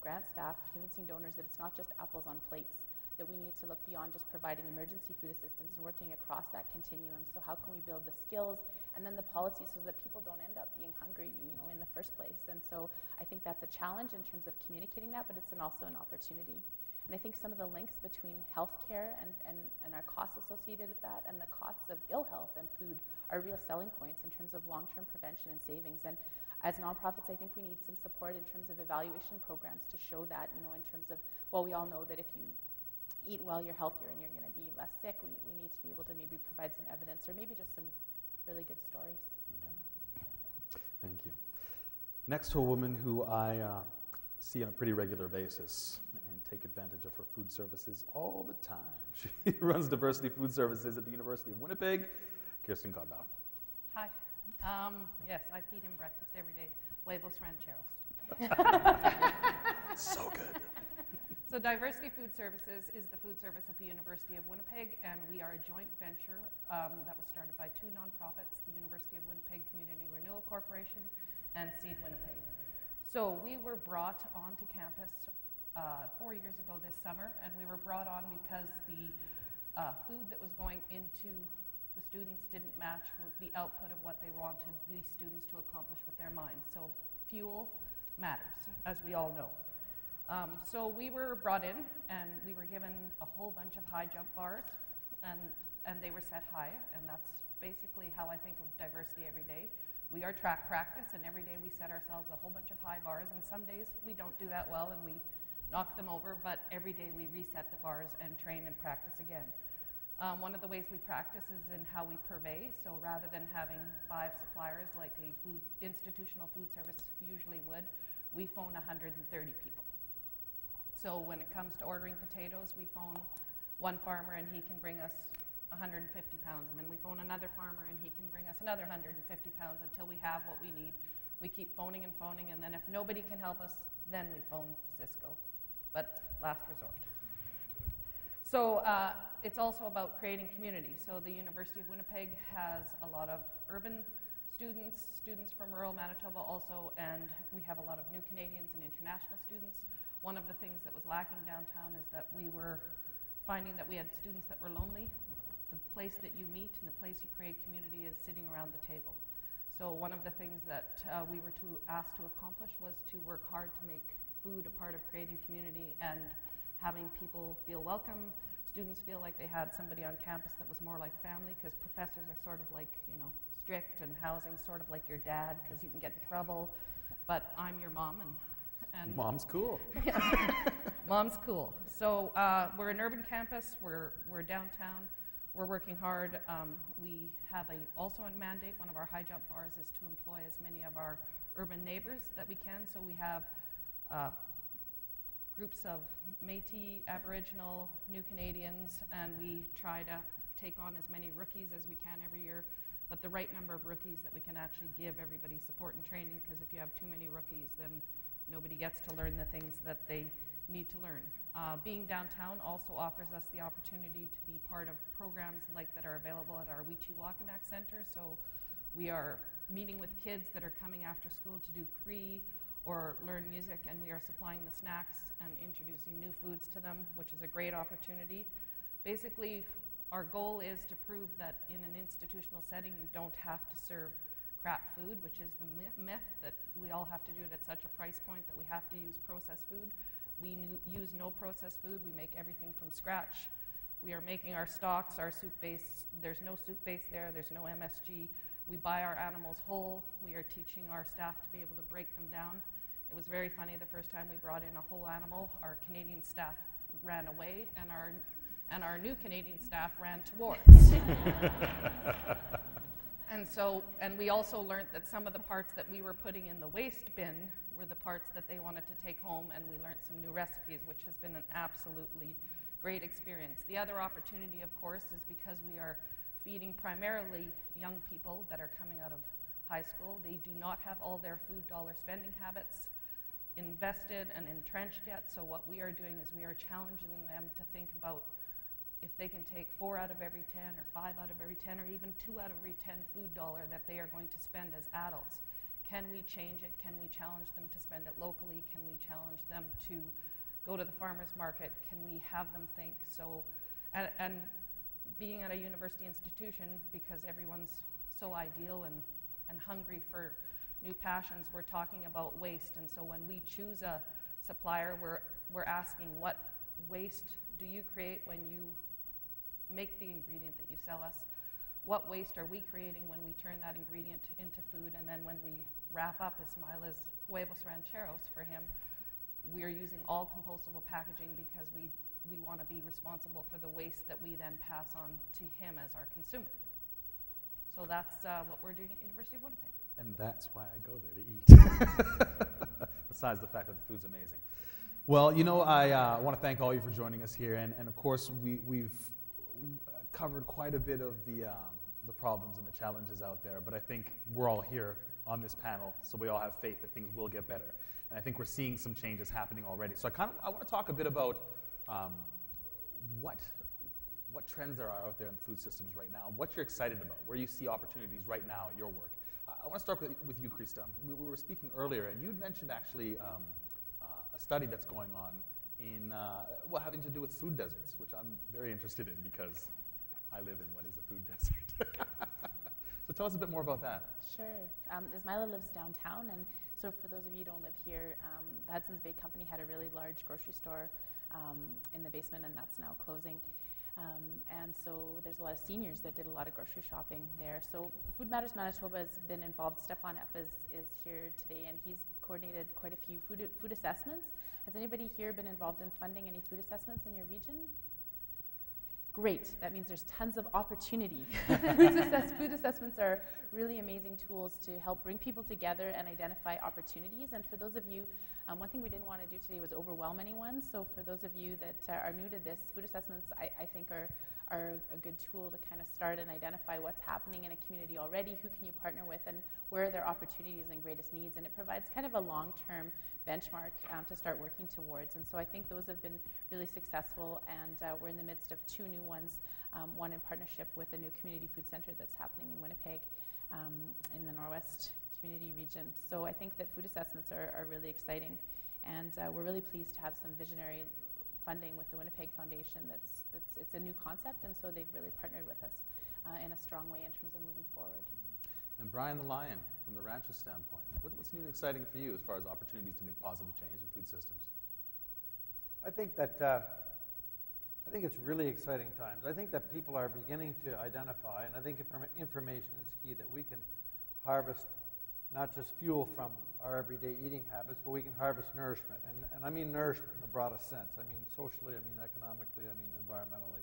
grant staff, convincing donors that it's not just apples on plates, that we need to look beyond just providing emergency food assistance and working across that continuum. So how can we build the skills and then the policies so that people don't end up being hungry, in the first place? And so I think that's a challenge in terms of communicating that, but it's also an opportunity. And I think some of the links between healthcare and our costs associated with that, and the costs of ill health and food, are real selling points in terms of long-term prevention and savings. And as nonprofits, I think we need some support in terms of evaluation programs to show that, in terms of, well, we all know that if you eat well, you're healthier and you're going to be less sick. We need to be able to maybe provide some evidence, or maybe just some really good stories. I don't know. Thank you. Next to a woman who I see on a pretty regular basis and take advantage of her food services all the time. She runs diversity food services at the University of Winnipeg. Kirsten Godbout. Hi. Yes, I feed him breakfast every day. Huevos rancheros. So good. So Diversity Food Services is the food service at the University of Winnipeg, and we are a joint venture that was started by two nonprofits, the University of Winnipeg Community Renewal Corporation and Seed Winnipeg. So we were brought onto campus 4 years ago this summer, and we were brought on because the food that was going into the students didn't match the output of what they wanted these students to accomplish with their minds. So fuel matters, as we all know. So we were brought in, and we were given a whole bunch of high jump bars, and they were set high, and that's basically how I think of diversity every day. We are track practice, and every day we set ourselves a whole bunch of high bars, and some days we don't do that well and we knock them over, but every day we reset the bars and train and practice again. One of the ways we practice is in how we purvey. So rather than having 5 suppliers like a institutional food service usually would, we phone 130 people. So when it comes to ordering potatoes, we phone one farmer and he can bring us 150 pounds, and then we phone another farmer and he can bring us another 150 pounds until we have what we need. We keep phoning and phoning, and then if nobody can help us, then we phone Cisco, but last resort. So it's also about creating community. So the University of Winnipeg has a lot of urban students from rural Manitoba also, and we have a lot of new Canadians and international students. One of the things that was lacking downtown is that we were finding that we had students that were lonely. The place that you meet and the place you create community is sitting around the table. So one of the things that we were asked to accomplish was to work hard to make food a part of creating community and having people feel welcome, students feel like they had somebody on campus that was more like family, because professors are sort of like, strict, and housing sort of like your dad because you can get in trouble, but I'm your mom, and Mom's cool. Yeah. Mom's cool. So we're an urban campus, we're downtown, we're working hard. We have also a mandate. One of our high jump bars is to employ as many of our urban neighbors that we can. So we have groups of Métis, Aboriginal, New Canadians, and we try to take on as many rookies as we can every year, but the right number of rookies that we can actually give everybody support and training, because if you have too many rookies, then nobody gets to learn the things that they need to learn. Being downtown also offers us the opportunity to be part of programs like that are available at our Wichi-Wakinak Center. So we are meeting with kids that are coming after school to do Cree or learn music, and we are supplying the snacks and introducing new foods to them, which is a great opportunity. Basically, our goal is to prove that in an institutional setting you don't have to serve crap food, which is the myth that we all have to do it at such a price point that we have to use processed food. We use no processed food. We make everything from scratch. We are making our stocks, our soup base. There's no soup base there. There's no MSG. We buy our animals whole. We are teaching our staff to be able to break them down. It was very funny the first time we brought in a whole animal, our Canadian staff ran away, and our new Canadian staff ran towards. And we also learned that some of the parts that we were putting in the waste bin were the parts that they wanted to take home, and we learned some new recipes, which has been an absolutely great experience. The other opportunity, of course, is because we are feeding primarily young people that are coming out of high school. They do not have all their food dollar spending habits invested and entrenched yet, so what we are doing is we are challenging them to think about if they can take 4 out of every 10 or 5 out of every 10 or even 2 out of every 10 food dollar that they are going to spend as adults. Can we change it? Can we challenge them to spend it locally? Can we challenge them to go to the farmer's market? Can we have them think? So, and being at a university institution, because everyone's so ideal and hungry for new passions, we're talking about waste. And so when we choose a supplier, we're asking, what waste do you create when you make the ingredient that you sell us? What waste are we creating when we turn that ingredient into food? And then when we wrap up Ismaila's huevos rancheros for him, we're using all compostable packaging because we want to be responsible for the waste that we then pass on to him as our consumer. So that's what we're doing at University of Winnipeg. And that's why I go there to eat, besides the fact that the food's amazing. Well, you know, I want to thank all of you for joining us here, and of course, we've covered quite a bit of the problems and the challenges out there, but I think we're all here on this panel, so we all have faith that things will get better. And I think we're seeing some changes happening already. So I want to talk a bit about what trends there are out there in food systems right now, what you're excited about, where you see opportunities right now in your work. I want to start with you, Krista. We were speaking earlier, and you had mentioned actually a study that's going on in, having to do with food deserts, which I'm very interested in because I live in what is a food desert. So tell us a bit more about that. Sure. Ismaila lives downtown, and so for those of you who don't live here, the Hudson's Bay Company had a really large grocery store in the basement, and that's now closing. And so there's a lot of seniors that did a lot of grocery shopping there. So Food Matters Manitoba has been involved. Stefan Epp is here today, and he's coordinated quite a few food assessments. Has anybody here been involved in funding any food assessments in your region? Great, that means there's tons of opportunity. Food assessments are really amazing tools to help bring people together and identify opportunities. And for those of you, one thing we didn't want to do today was overwhelm anyone. So for those of you that are new to this, food assessments I think are a good tool to kind of start and identify what's happening in a community already, who can you partner with, and where are their opportunities and greatest needs. And it provides kind of a long-term benchmark to start working towards. And so I think those have been really successful, and we're in the midst of 2 new ones, one in partnership with a new community food center that's happening in Winnipeg in the Norwest community region. So I think that food assessments are really exciting, and we're really pleased to have some visionary funding with the Winnipeg Foundation. It's a new concept, and so they've really partnered with us in a strong way in terms of moving forward. And Brian the Lion, from the rancher's standpoint, what's new and exciting for you as far as opportunities to make positive change in food systems? I think it's really exciting times. I think that people are beginning to identify, and I think information is key, that we can harvest not just fuel from our everyday eating habits, but we can harvest nourishment. And I mean nourishment in the broadest sense. I mean socially, I mean economically, I mean environmentally.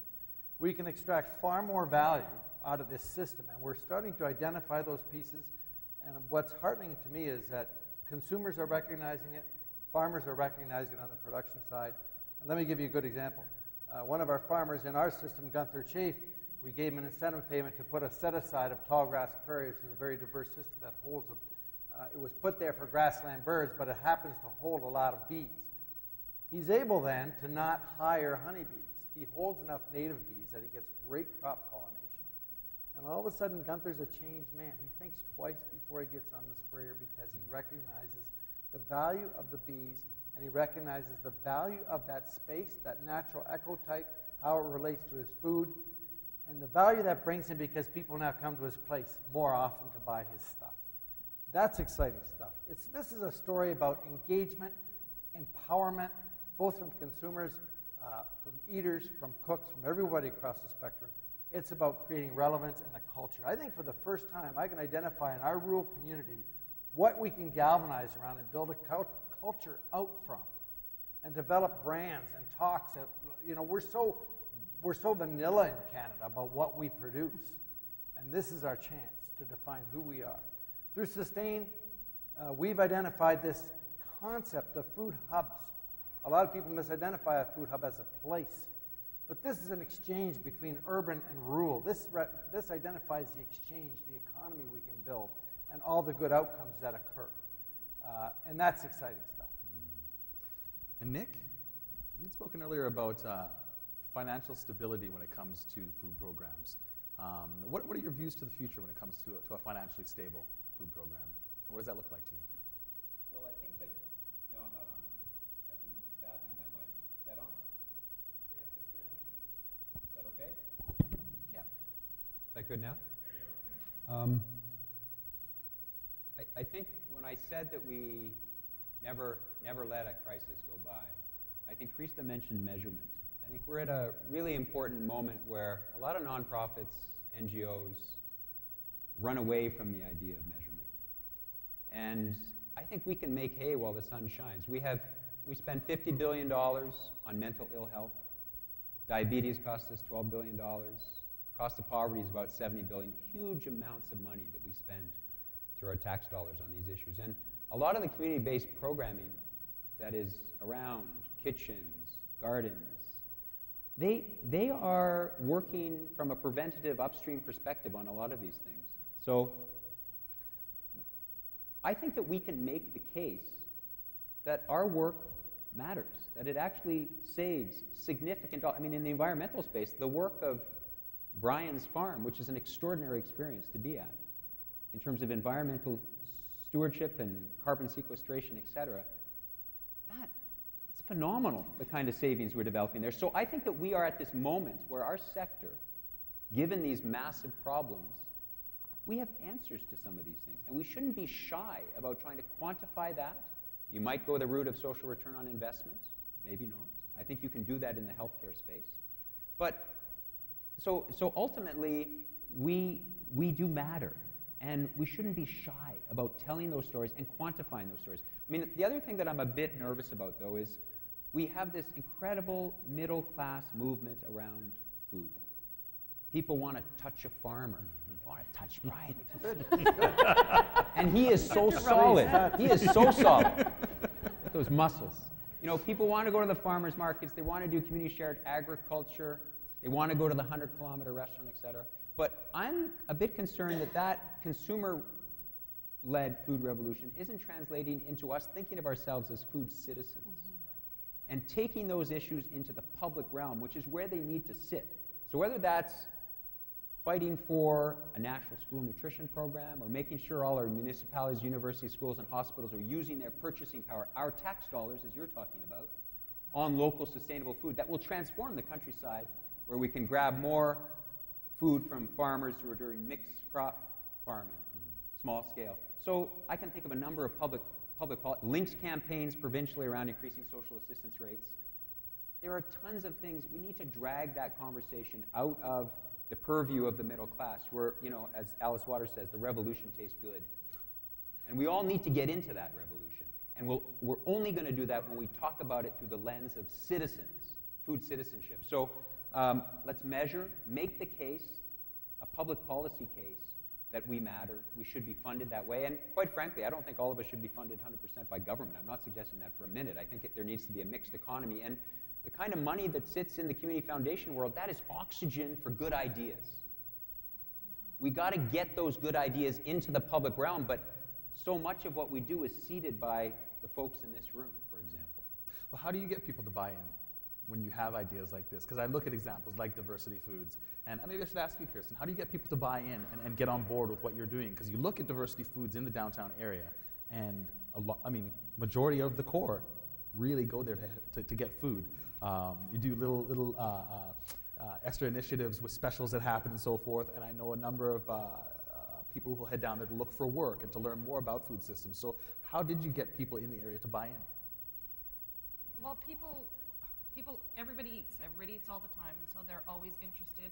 We can extract far more value out of this system, and we're starting to identify those pieces. And what's heartening to me is that consumers are recognizing it, farmers are recognizing it on the production side. And let me give you a good example. One of our farmers in our system, Gunther Chafe, we gave him an incentive payment to put a set-aside of tall grass prairie, which is a very diverse system that holds them. It was put there for grassland birds, but it happens to hold a lot of bees. He's able then to not hire honeybees. He holds enough native bees that he gets great crop pollination. And all of a sudden, Gunther's a changed man. He thinks twice before he gets on the sprayer because he recognizes the value of the bees, and he recognizes the value of that space, that natural ecotype, how it relates to his food, and the value that brings him because people now come to his place more often to buy his stuff. That's exciting stuff. This is a story about engagement, empowerment, both from consumers, from eaters, from cooks, from everybody across the spectrum. It's about creating relevance and a culture. I think for the first time, I can identify in our rural community what we can galvanize around and build a culture out from, and develop brands and talks. You know, we're so vanilla in Canada about what we produce, and this is our chance to define who we are. Through Sustain, we've identified this concept of food hubs. A lot of people misidentify a food hub as a place, but this is an exchange between urban and rural. This identifies the exchange, the economy we can build, and all the good outcomes that occur. And that's exciting stuff. And Nick, you'd spoken earlier about financial stability when it comes to food programs. What are your views to the future when it comes to a financially stable food program? And what does that look like to you? Well, I think that, no, I'm not on. I've been battling my mic. Is that on? Yeah, it's good on YouTube. Is that okay? Yep. Is that good now? There you are. I think when I said that we never let a crisis go by, I think Krista mentioned measurement. I think we're at a really important moment where a lot of nonprofits, NGOs, run away from the idea of measurement. And I think we can make hay while the sun shines. We spend $50 billion on mental ill health. Diabetes costs us $12 billion. Cost of poverty is about $70 billion. Huge amounts of money that we spend through our tax dollars on these issues. And a lot of the community-based programming that is around kitchens, gardens, they are working from a preventative upstream perspective on a lot of these things. So I think that we can make the case that our work matters, that it actually saves significant, I mean, in the environmental space, the work of Brian's farm, which is an extraordinary experience to be at, in terms of environmental stewardship and carbon sequestration, et cetera, it's phenomenal, the kind of savings we're developing there. So I think that we are at this moment where our sector, given these massive problems, we have answers to some of these things, and we shouldn't be shy about trying to quantify that. You might go the route of social return on investment, maybe not. I think you can do that in the healthcare space. But so ultimately, we do matter, and we shouldn't be shy about telling those stories and quantifying those stories. I mean, the other thing that I'm a bit nervous about, though, is we have this incredible middle-class movement around food. People want to touch a farmer. They want to touch Brian. And he is so solid. He is so solid. Those muscles. You know, people want to go to the farmers markets. They want to do community shared agriculture. They want to go to the 100-kilometer restaurant, et cetera. But I'm a bit concerned that consumer-led food revolution isn't translating into us thinking of ourselves as food citizens and taking those issues into the public realm, which is where they need to sit. So whether that's fighting for a national school nutrition program or making sure all our municipalities, universities, schools, and hospitals are using their purchasing power, our tax dollars, as you're talking about, on local sustainable food, that will transform the countryside where we can grab more food from farmers who are doing mixed crop farming, small scale. So I can think of a number of public links campaigns provincially around increasing social assistance rates. There are tons of things. We need to drag that conversation out of the purview of the middle class, where, you know, as Alice Waters says, the revolution tastes good. And we all need to get into that revolution. And we're only going to do that when we talk about it through the lens of citizens, food citizenship. So let's measure, make the case, a public policy case, that we matter. We should be funded that way. And quite frankly, I don't think all of us should be funded 100% by government. I'm not suggesting that for a minute. I think there needs to be a mixed economy. And the kind of money that sits in the community foundation world, that is oxygen for good ideas. We got to get those good ideas into the public realm, but so much of what we do is seeded by the folks in this room, for example. Well, how do you get people to buy in when you have ideas like this? Because I look at examples like Diversity Foods, and maybe I should ask you, Kirsten, how do you get people to buy in and get on board with what you're doing? Because you look at Diversity Foods in the downtown area, and majority of the core really go there to get food. You do little extra initiatives with specials that happen and so forth, and I know a number of people who will head down there to look for work and to learn more about food systems. So how did you get people in the area to buy in? Well, everybody eats all the time, and so they're always interested.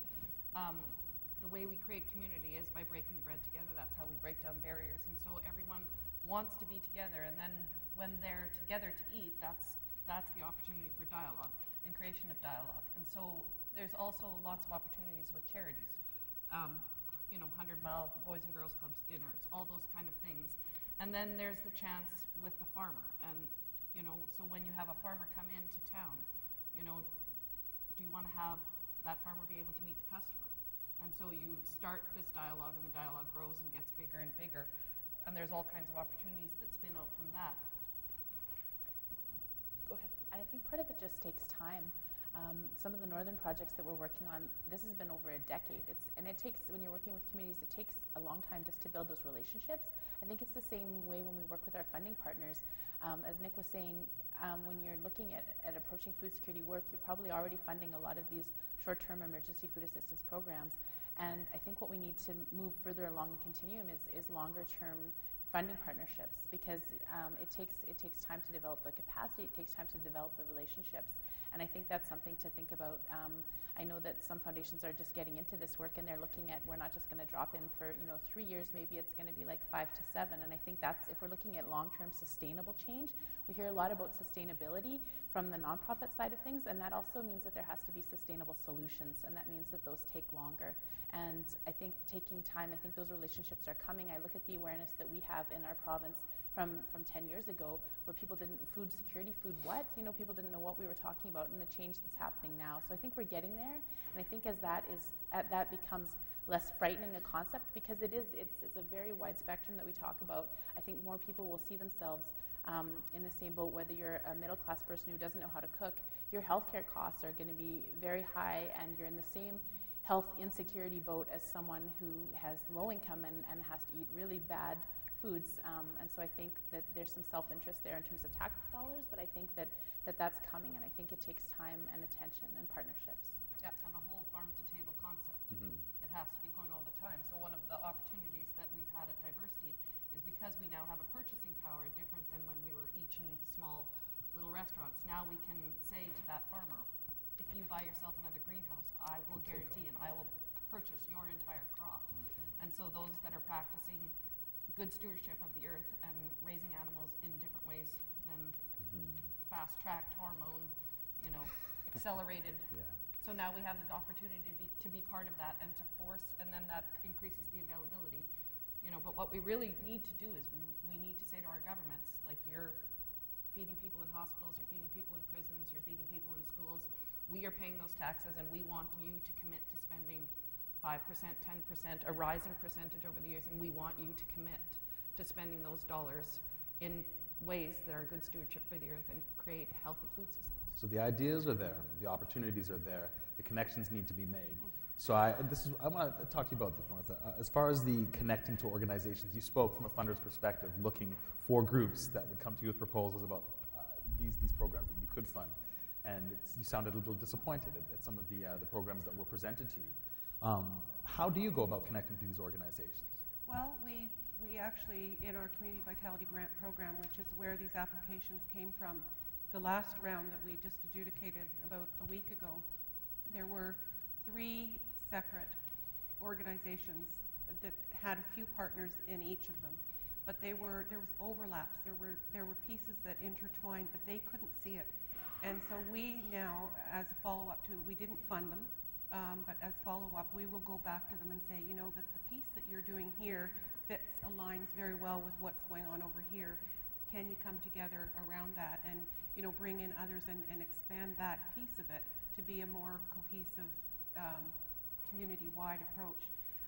The way we create community is by breaking bread together. That's how we break down barriers, and so everyone wants to be together, and then when they're together to eat, that's the opportunity for dialogue and creation of dialogue. And so there's also lots of opportunities with charities. 100-mile Boys and Girls Clubs dinners, all those kind of things. And then there's the chance with the farmer. And, so when you have a farmer come into town, do you want to have that farmer be able to meet the customer? And so you start this dialogue, and the dialogue grows and gets bigger and bigger. And there's all kinds of opportunities that spin out from that. Go ahead. And I think part of it just takes time. Some of the northern projects that we're working on, this has been over a decade. It takes, when you're working with communities, it takes a long time just to build those relationships. I think it's the same way when we work with our funding partners. As Nick was saying, when you're looking at approaching food security work, you're probably already funding a lot of these short-term emergency food assistance programs. And I think what we need to move further along the continuum is longer-term funding partnerships, because it takes time to develop the capacity, it takes time to develop the relationships. And I think that's something to think about. I know that some foundations are just getting into this work, and they're looking at, we're not just going to drop in for 3 years, maybe it's going to be like 5 to 7. And I think that's, if we're looking at long-term sustainable change, we hear a lot about sustainability from the nonprofit side of things, and that also means that there has to be sustainable solutions, and that means that those take longer. And I think taking time, I think those relationships are coming. I look at the awareness that we have in our province from 10 years ago, where people didn't, food security, food what? People didn't know what we were talking about, and the change that's happening now. So I think we're getting there, and I think as that becomes less frightening a concept, because it's a very wide spectrum that we talk about. I think more people will see themselves in the same boat, whether you're a middle class person who doesn't know how to cook, your healthcare costs are going to be very high, and you're in the same health insecurity boat as someone who has low income and has to eat really bad foods. And so I think that there's some self-interest there in terms of tax dollars, but I think that's coming, and I think it takes time and attention and partnerships. Yeah, and a whole farm-to-table concept. Mm-hmm. It has to be going all the time. So one of the opportunities that we've had at Diversity is because we now have a purchasing power different than when we were each in small little restaurants. Now we can say to that farmer, if you buy yourself another greenhouse, I will guarantee and I will purchase your entire crop. Okay. And so those that are practicing good stewardship of the earth and raising animals in different ways than fast-tracked hormone, accelerated. Yeah. So now we have the opportunity to be part of that and to force, and then that increases the availability. But what we really need to do is we need to say to our governments, like, you're feeding people in hospitals, you're feeding people in prisons, you're feeding people in schools. We are paying those taxes, and we want you to commit to spending 5%, 10%, a rising percentage over the years, and we want you to commit to spending those dollars in ways that are good stewardship for the earth and create healthy food systems. So the ideas are there, the opportunities are there, the connections need to be made. So I want to talk to you about this, Martha. As far as the connecting to organizations, you spoke from a funder's perspective, looking for groups that would come to you with proposals about these programs that you could fund. And you sounded a little disappointed at some of the programs that were presented to you. How do you go about connecting to these organizations? Well, we actually, in our Community Vitality Grant Program, which is where these applications came from, the last round that we just adjudicated about a week ago, there were 3 separate organizations that had a few partners in each of them. But there was overlaps, there were pieces that intertwined, but they couldn't see it. And so we now, as a follow-up to, we didn't fund them, but as follow-up, we will go back to them and say, that the piece that you're doing here aligns very well with what's going on over here. Can you come together around that and, bring in others and expand that piece of it to be a more cohesive, community-wide approach?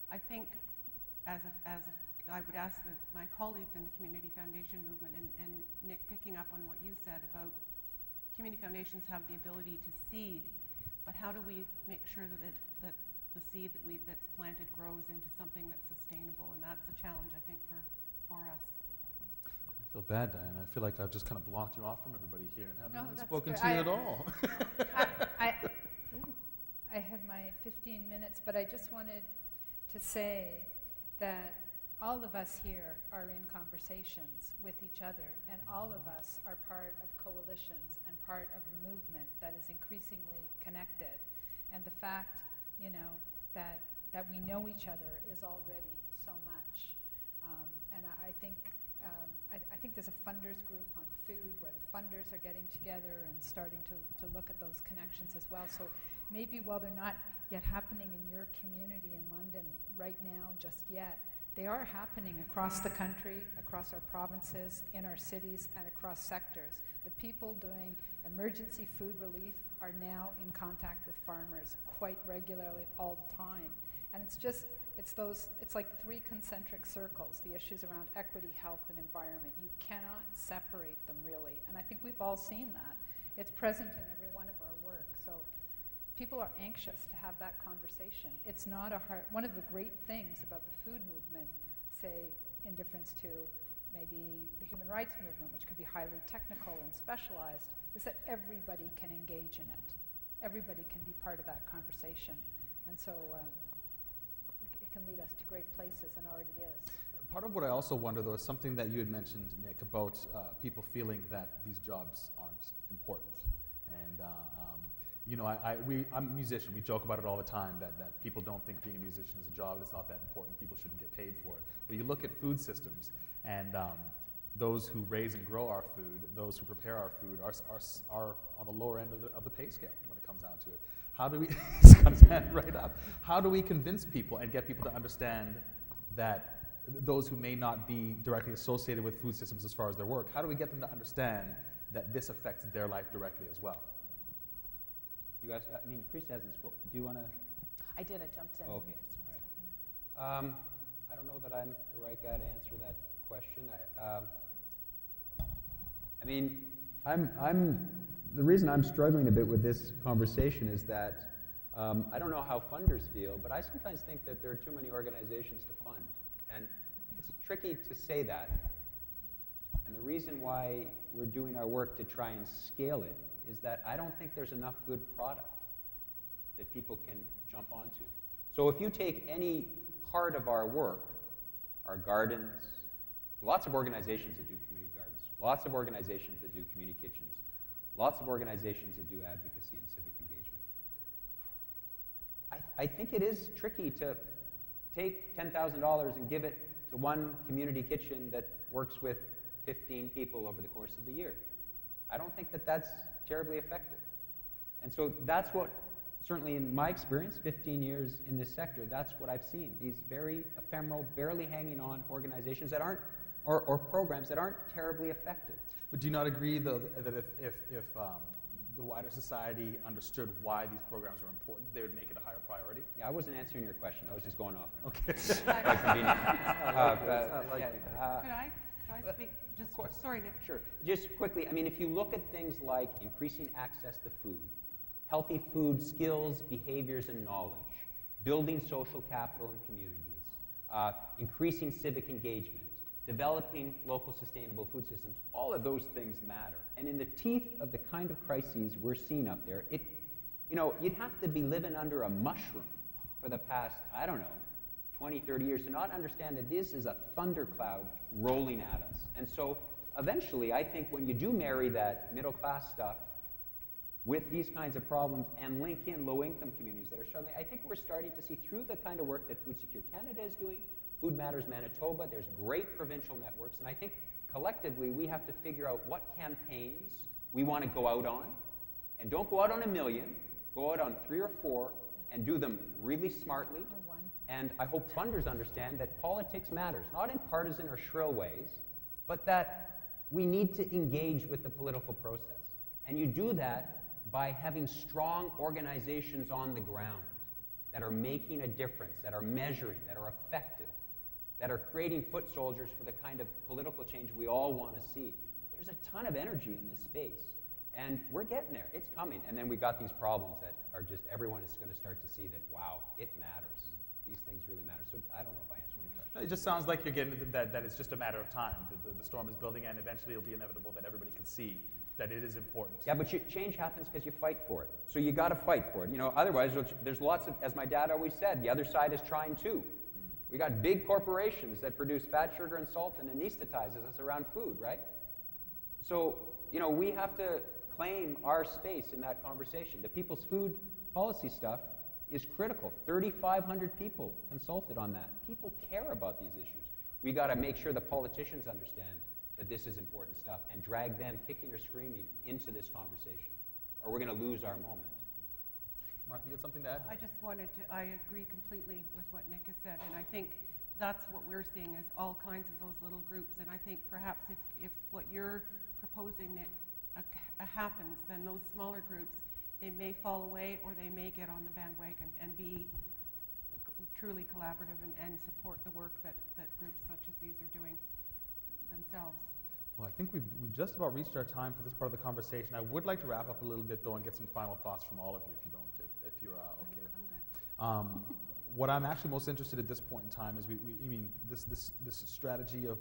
I think I would ask my colleagues in the Community Foundation movement, and Nick, picking up on what you said about community foundations have the ability to seed, but how do we make sure that the seed that's planted grows into something that's sustainable? And that's a challenge, I think, for us. I feel bad, Diane. I feel like I've just kind of blocked you off from everybody here and haven't that's spoken good. to you at all. I had my 15 minutes, but I just wanted to say that all of us here are in conversations with each other, and all of us are part of coalitions and part of a movement that is increasingly connected. And the fact, that we know each other is already so much. And I think there's a funders group on food where the funders are getting together and starting to look at those connections as well. So maybe while they're not yet happening in your community in London right now, just yet. They are happening across the country, across our provinces, in our cities, and across sectors. The people doing emergency food relief are now in contact with farmers quite regularly all the time. And it's like three concentric circles, the issues around equity, health, and environment. You cannot separate them really. And I think we've all seen that. It's present in every one of our work. So people are anxious to have that conversation. It's not a hard, one of the great things about the food movement, say in difference to maybe the human rights movement, which could be highly technical and specialized, is that everybody can engage in it. Everybody can be part of that conversation. And so it can lead us to great places and already is. Part of what I also wonder, though, is something that you had mentioned, Nick, about people feeling that these jobs aren't important. And you know, I'm a musician. We joke about it all the time, that people don't think being a musician is a job. It's not that important. People shouldn't get paid for it. But you look at food systems, and those who raise and grow our food, those who prepare our food, are on the lower end of the pay scale when it comes down to it. How do we, he's got his hand right up. How do we convince people and get people to understand that those who may not be directly associated with food systems as far as their work, how do we get them to understand that this affects their life directly as well? You guys, I mean, Chris hasn't spoken. Do you want to? I did. I jumped in. Oh, okay. All right. I don't know that I'm the right guy to answer that question. I mean, the reason I'm struggling a bit with this conversation is that I don't know how funders feel, but I sometimes think that there are too many organizations to fund. And it's tricky to say that. And the reason why we're doing our work to try and scale it is that I don't think there's enough good product that people can jump onto. So if you take any part of our work, our gardens, lots of organizations that do community gardens, lots of organizations that do community kitchens, lots of organizations that do advocacy and civic engagement. I think it is tricky to take $10,000 and give it to one community kitchen that works with 15 people over the course of the year. I don't think that that's terribly effective. And so that's what, certainly in my experience, 15 years in this sector, that's what I've seen. These very ephemeral, barely hanging on organizations that aren't, or programs that aren't terribly effective. But do you not agree, though, that if the wider society understood why these programs were important, they would make it a higher priority? Yeah, I wasn't answering your question. I was just going off. Okay. Could I speak? Just, sorry, Nick. Sure. Just quickly, I mean, if you look at things like increasing access to food, healthy food skills, behaviors, and knowledge, building social capital in communities, increasing civic engagement, developing local sustainable food systems, all of those things matter. And in the teeth of the kind of crises we're seeing up there, you'd have to be living under a mushroom for the past, I don't know, 20, 30 years to not understand that this is a thundercloud rolling at us. And so eventually, I think when you do marry that middle class stuff with these kinds of problems and link in low-income communities that are struggling, I think we're starting to see through the kind of work that Food Secure Canada is doing, Food Matters Manitoba, there's great provincial networks, and I think collectively we have to figure out what campaigns we want to go out on, and don't go out on 1 million, go out on 3 or 4, and do them really smartly. Or one. And I hope funders understand that politics matters, not in partisan or shrill ways, but that we need to engage with the political process. And you do that by having strong organizations on the ground that are making a difference, that are measuring, that are effective, that are creating foot soldiers for the kind of political change we all want to see. But there's a ton of energy in this space. And we're getting there. It's coming. And then we got these problems that are just, everyone is going to start to see that, wow, it matters. These things really matter. So I don't know if I answered your question. No, it just sounds like you're getting that it's just a matter of time. The storm is building, and eventually it'll be inevitable that everybody can see that it is important. Yeah, but change happens because you fight for it. So you got to fight for it. Otherwise, there's lots of, as my dad always said, the other side is trying too. We got big corporations that produce fat, sugar, and salt and anesthetizes us around food, right? So, we have to claim our space in that conversation. The People's Food Policy stuff is critical. 3,500 people consulted on that. People care about these issues. We got to make sure the politicians understand that this is important stuff and drag them, kicking or screaming, into this conversation, or we're going to lose our moment. Martha, you had something to add? I just wanted to, I agree completely with what Nick has said, and I think that's what we're seeing is all kinds of those little groups, and I think perhaps if what you're proposing, Nick, happens, then those smaller groups, they may fall away or they may get on the bandwagon and be truly collaborative and support the work that groups such as these are doing themselves. Well, I think we've just about reached our time for this part of the conversation. I would like to wrap up a little bit, though, and get some final thoughts from all of you, if you're okay. I'm good. What I'm actually most interested at this point in time is this strategy of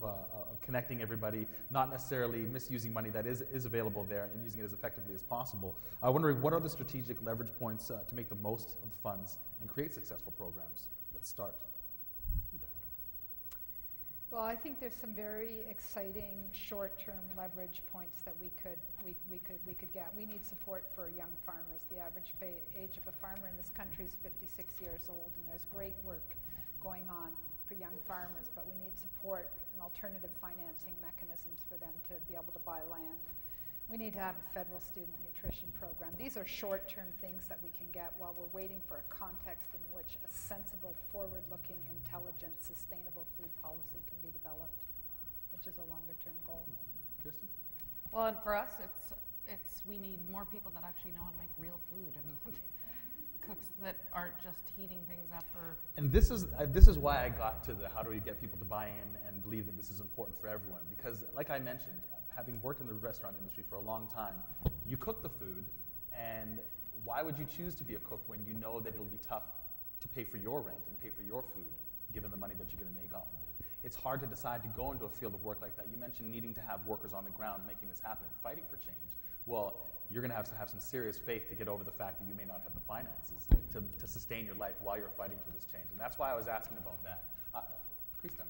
connecting everybody, not necessarily misusing money that is available there and using it as effectively as possible. I'm wondering what are the strategic leverage points to make the most of the funds and create successful programs. Let's start. Well, I think there's some very exciting short-term leverage points that we could get. We need support for young farmers. The average age of a farmer in this country is 56 years old, and there's great work going on for young farmers, but we need support and alternative financing mechanisms for them to be able to buy land. We need to have a federal student nutrition program. These are short-term things that we can get while we're waiting for a context in which a sensible, forward-looking, intelligent, sustainable food policy can be developed, which is a longer-term goal. Kirsten? Well, and for us, it's we need more people that actually know how to make real food and cooks that aren't just heating things up or. And this is why I got to the how do we get people to buy in and believe that this is important for everyone, because like I mentioned, having worked in the restaurant industry for a long time, you cook the food, and why would you choose to be a cook when you know that it'll be tough to pay for your rent and pay for your food, given the money that you're going to make off of it? It's hard to decide to go into a field of work like that. You mentioned needing to have workers on the ground making this happen and fighting for change. Well, you're going to have some serious faith to get over the fact that you may not have the finances to sustain your life while you're fighting for this change. And that's why I was asking about that. Krista?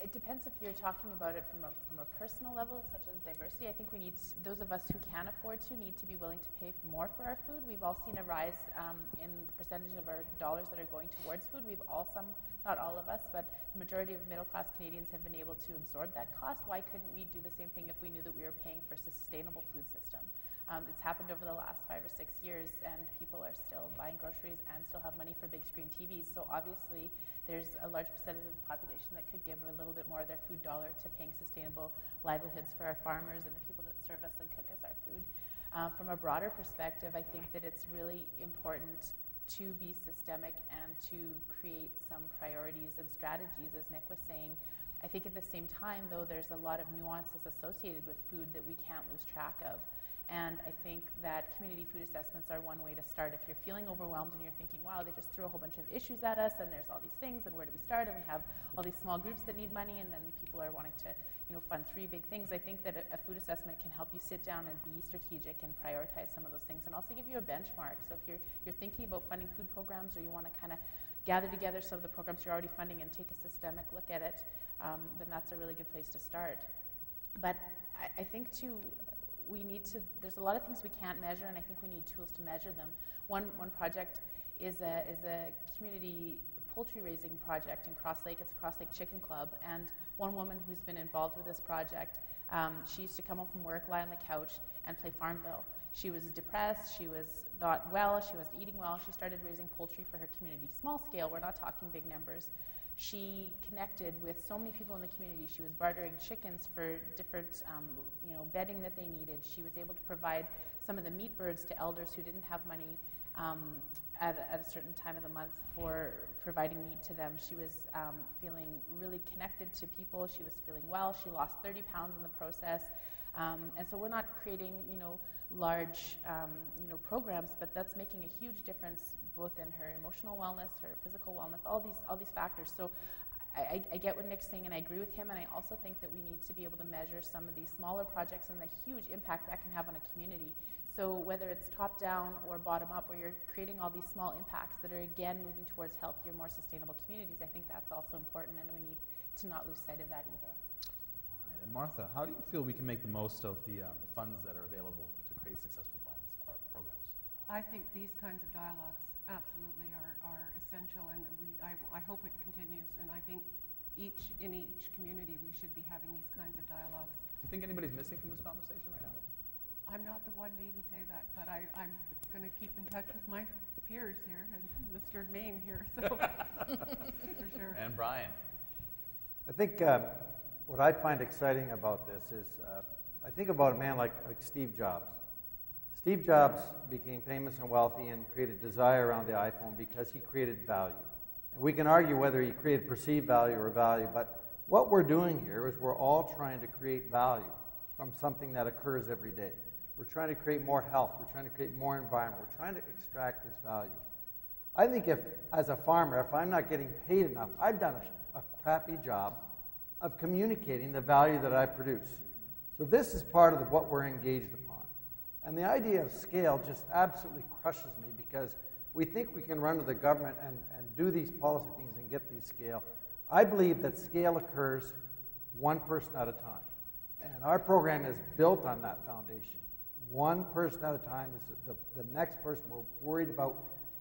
It depends if you're talking about it from a personal level, such as diversity. I think we need, those of us who can afford to, need to be willing to pay more for our food. We've all seen a rise in the percentage of our dollars that are going towards food. We've all, not all of us, but the majority of middle-class Canadians have been able to absorb that cost. Why couldn't we do the same thing if we knew that we were paying for a sustainable food system? It's happened over the last 5 or 6 years, and people are still buying groceries and still have money for big screen TVs. So obviously, there's a large percentage of the population that could give a little bit more of their food dollar to paying sustainable livelihoods for our farmers and the people that serve us and cook us our food. From a broader perspective, I think that it's really important to be systemic and to create some priorities and strategies, as Nick was saying. I think at the same time, though, there's a lot of nuances associated with food that we can't lose track of. And I think that community food assessments are one way to start. If you're feeling overwhelmed and you're thinking, wow, they just threw a whole bunch of issues at us and there's all these things and where do we start, and we have all these small groups that need money and then people are wanting to fund 3 big things, I think that a food assessment can help you sit down and be strategic and prioritize some of those things and also give you a benchmark. So if you're thinking about funding food programs, or you want to kind of gather together some of the programs you're already funding and take a systemic look at it, then that's a really good place to start. But I think too, there's a lot of things we can't measure, and I think we need tools to measure them. One project is a community poultry raising project in Cross Lake. It's a Cross Lake Chicken Club, and one woman who's been involved with this project, she used to come home from work, lie on the couch, and play Farmville. She was depressed, she was not well, she wasn't eating well. She started raising poultry for her community. Small scale, we're not talking big numbers. She connected with so many people in the community. She was bartering chickens for different, bedding that they needed. She was able to provide some of the meat birds to elders who didn't have money at a certain time of the month for providing meat to them. She was feeling really connected to people. She was feeling well. She lost 30 pounds in the process. And so we're not creating, large, programs, but that's making a huge difference both in her emotional wellness, her physical wellness, all these factors. So I get what Nick's saying, and I agree with him, and I also think that we need to be able to measure some of these smaller projects and the huge impact that can have on a community. So whether it's top down or bottom up, where you're creating all these small impacts that are again moving towards healthier, more sustainable communities, I think that's also important, and we need to not lose sight of that either. All right, and Martha, how do you feel we can make the most of the funds that are available to create successful plans or programs? I think these kinds of dialogues absolutely are essential, and I hope it continues, and I think in each community we should be having these kinds of dialogues. Do you think anybody's missing from this conversation right now? I'm not the one to even say that, but I'm going to keep in touch with my peers here and Mr. Maine here, so for sure. And Brian. I think what I find exciting about this is I think about a man like Steve Jobs. Steve Jobs became famous and wealthy and created desire around the iPhone because he created value. And we can argue whether he created perceived value or value, but what we're doing here is we're all trying to create value from something that occurs every day. We're trying to create more health. We're trying to create more environment. We're trying to extract this value. I think if, as a farmer, if I'm not getting paid enough, I've done a crappy job of communicating the value that I produce. So this is part of what we're engaged upon. And the idea of scale just absolutely crushes me because we think we can run to the government and do these policy things and get these scale. I believe that scale occurs one person at a time. And our program is built on that foundation. One person at a time is the next person we're worried about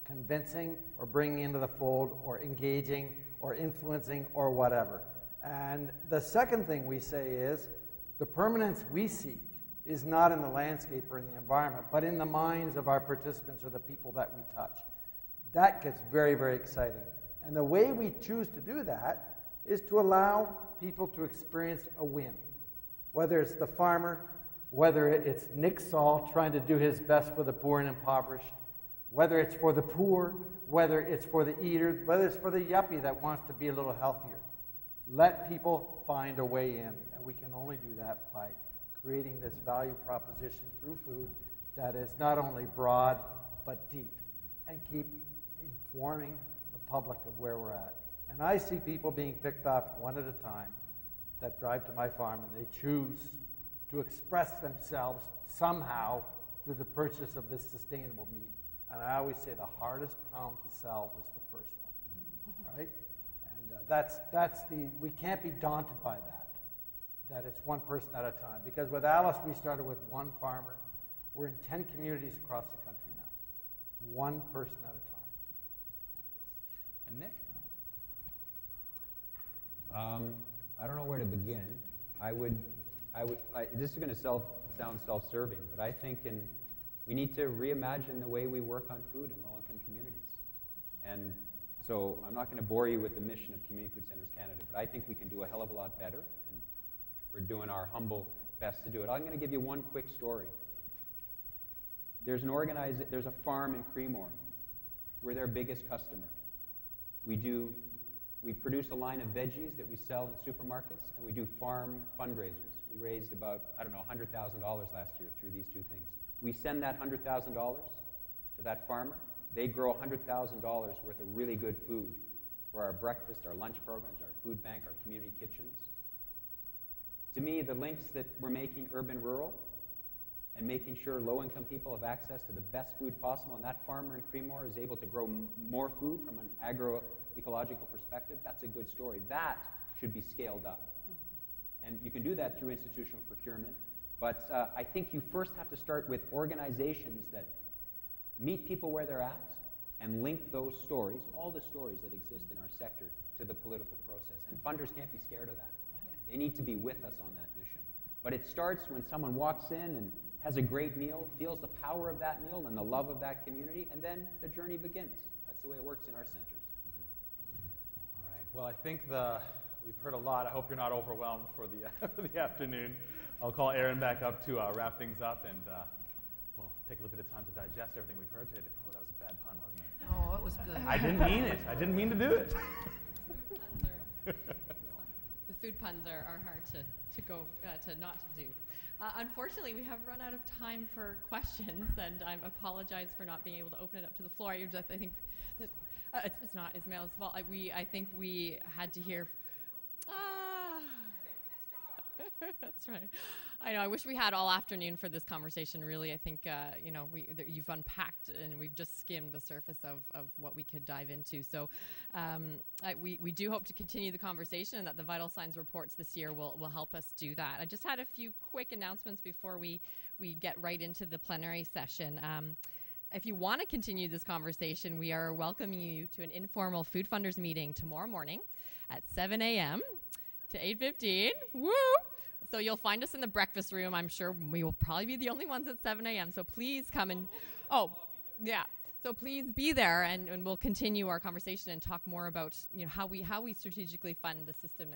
convincing or bringing into the fold or engaging or influencing or whatever. And the second thing we say is the permanence we seek is not in the landscape or in the environment, but in the minds of our participants or the people that we touch. That gets very, very exciting. And the way we choose to do that is to allow people to experience a win. Whether it's the farmer, whether it's Nick Saul trying to do his best for the poor and impoverished, whether it's for the poor, whether it's for the eater, whether it's for the yuppie that wants to be a little healthier. Let people find a way in, and we can only do that by creating this value proposition through food that is not only broad, but deep, and keep informing the public of where we're at. And I see people being picked off one at a time that drive to my farm and they choose to express themselves somehow through the purchase of this sustainable meat. And I always say the hardest pound to sell was the first one, right? And we can't be daunted by that it's one person at a time. Because with Alice, we started with one farmer. We're in 10 communities across the country now. One person at a time. And Nick? I don't know where to begin. This is going to sound self-serving, but I think we need to reimagine the way we work on food in low-income communities. And so I'm not going to bore you with the mission of Community Food Centers Canada, but I think we can do a hell of a lot better, and we're doing our humble best to do it. I'm going to give you one quick story. There's a farm in Creemore. We're their biggest customer. We produce a line of veggies that we sell in supermarkets, and we do farm fundraisers. We raised about, $100,000 last year through these two things. We send that $100,000 to that farmer. They grow $100,000 worth of really good food for our breakfast, our lunch programs, our food bank, our community kitchens. To me, the links that we're making urban-rural and making sure low-income people have access to the best food possible, and that farmer in Creemore is able to grow more food from an agroecological perspective, that's a good story. That should be scaled up. And you can do that through institutional procurement, but I think you first have to start with organizations that meet people where they're at and link those stories, all the stories that exist in our sector, to the political process. And funders can't be scared of that. They need to be with us on that mission. But it starts when someone walks in and has a great meal, feels the power of that meal and the love of that community, and then the journey begins. That's the way it works in our centers. All right. Well, I think we've heard a lot. I hope you're not overwhelmed for the afternoon. I'll call Aaron back up to wrap things up, and we'll take a little bit of time to digest everything we've heard today. Oh, that was a bad pun, wasn't it? Oh, it was good. I didn't mean it. I didn't mean to do it. The food puns are hard to not to do. Unfortunately, we have run out of time for questions, and I apologize for not being able to open it up to the floor. I think that it's not Ismail's fault. I think we had to hear. That's right. I know. I wish we had all afternoon for this conversation. Really, I think you've unpacked and we've just skimmed the surface of what we could dive into. So we do hope to continue the conversation, and that the Vital Signs reports this year will help us do that. I just had a few quick announcements before we get right into the plenary session. If you want to continue this conversation, we are welcoming you to an informal Food Funders meeting tomorrow morning at 7 a.m. to 8:15. Woo! So you'll find us in the breakfast room. I'm sure we will probably be the only ones at 7 a.m. So please come and, yeah. So please be there, and we'll continue our conversation and talk more about how we strategically fund the system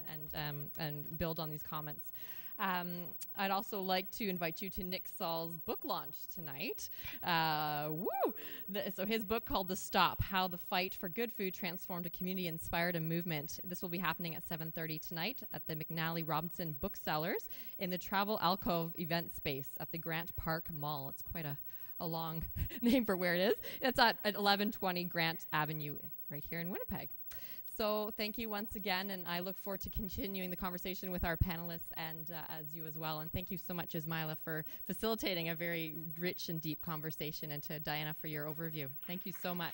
and build on these comments. I'd also like to invite you to Nick Saul's book launch tonight. So his book called The Stop: How the Fight for Good Food Transformed a Community, Inspired a Movement. This will be happening at 7:30 tonight at the McNally Robinson Booksellers in the Travel Alcove event space at the Grant Park Mall. It's quite a long name for where it is. It's at 1120 Grant Avenue right here in Winnipeg. So thank you once again, and I look forward to continuing the conversation with our panelists and as you as well. And thank you so much, Ismaila, for facilitating a very rich and deep conversation, and to Diana for your overview. Thank you so much.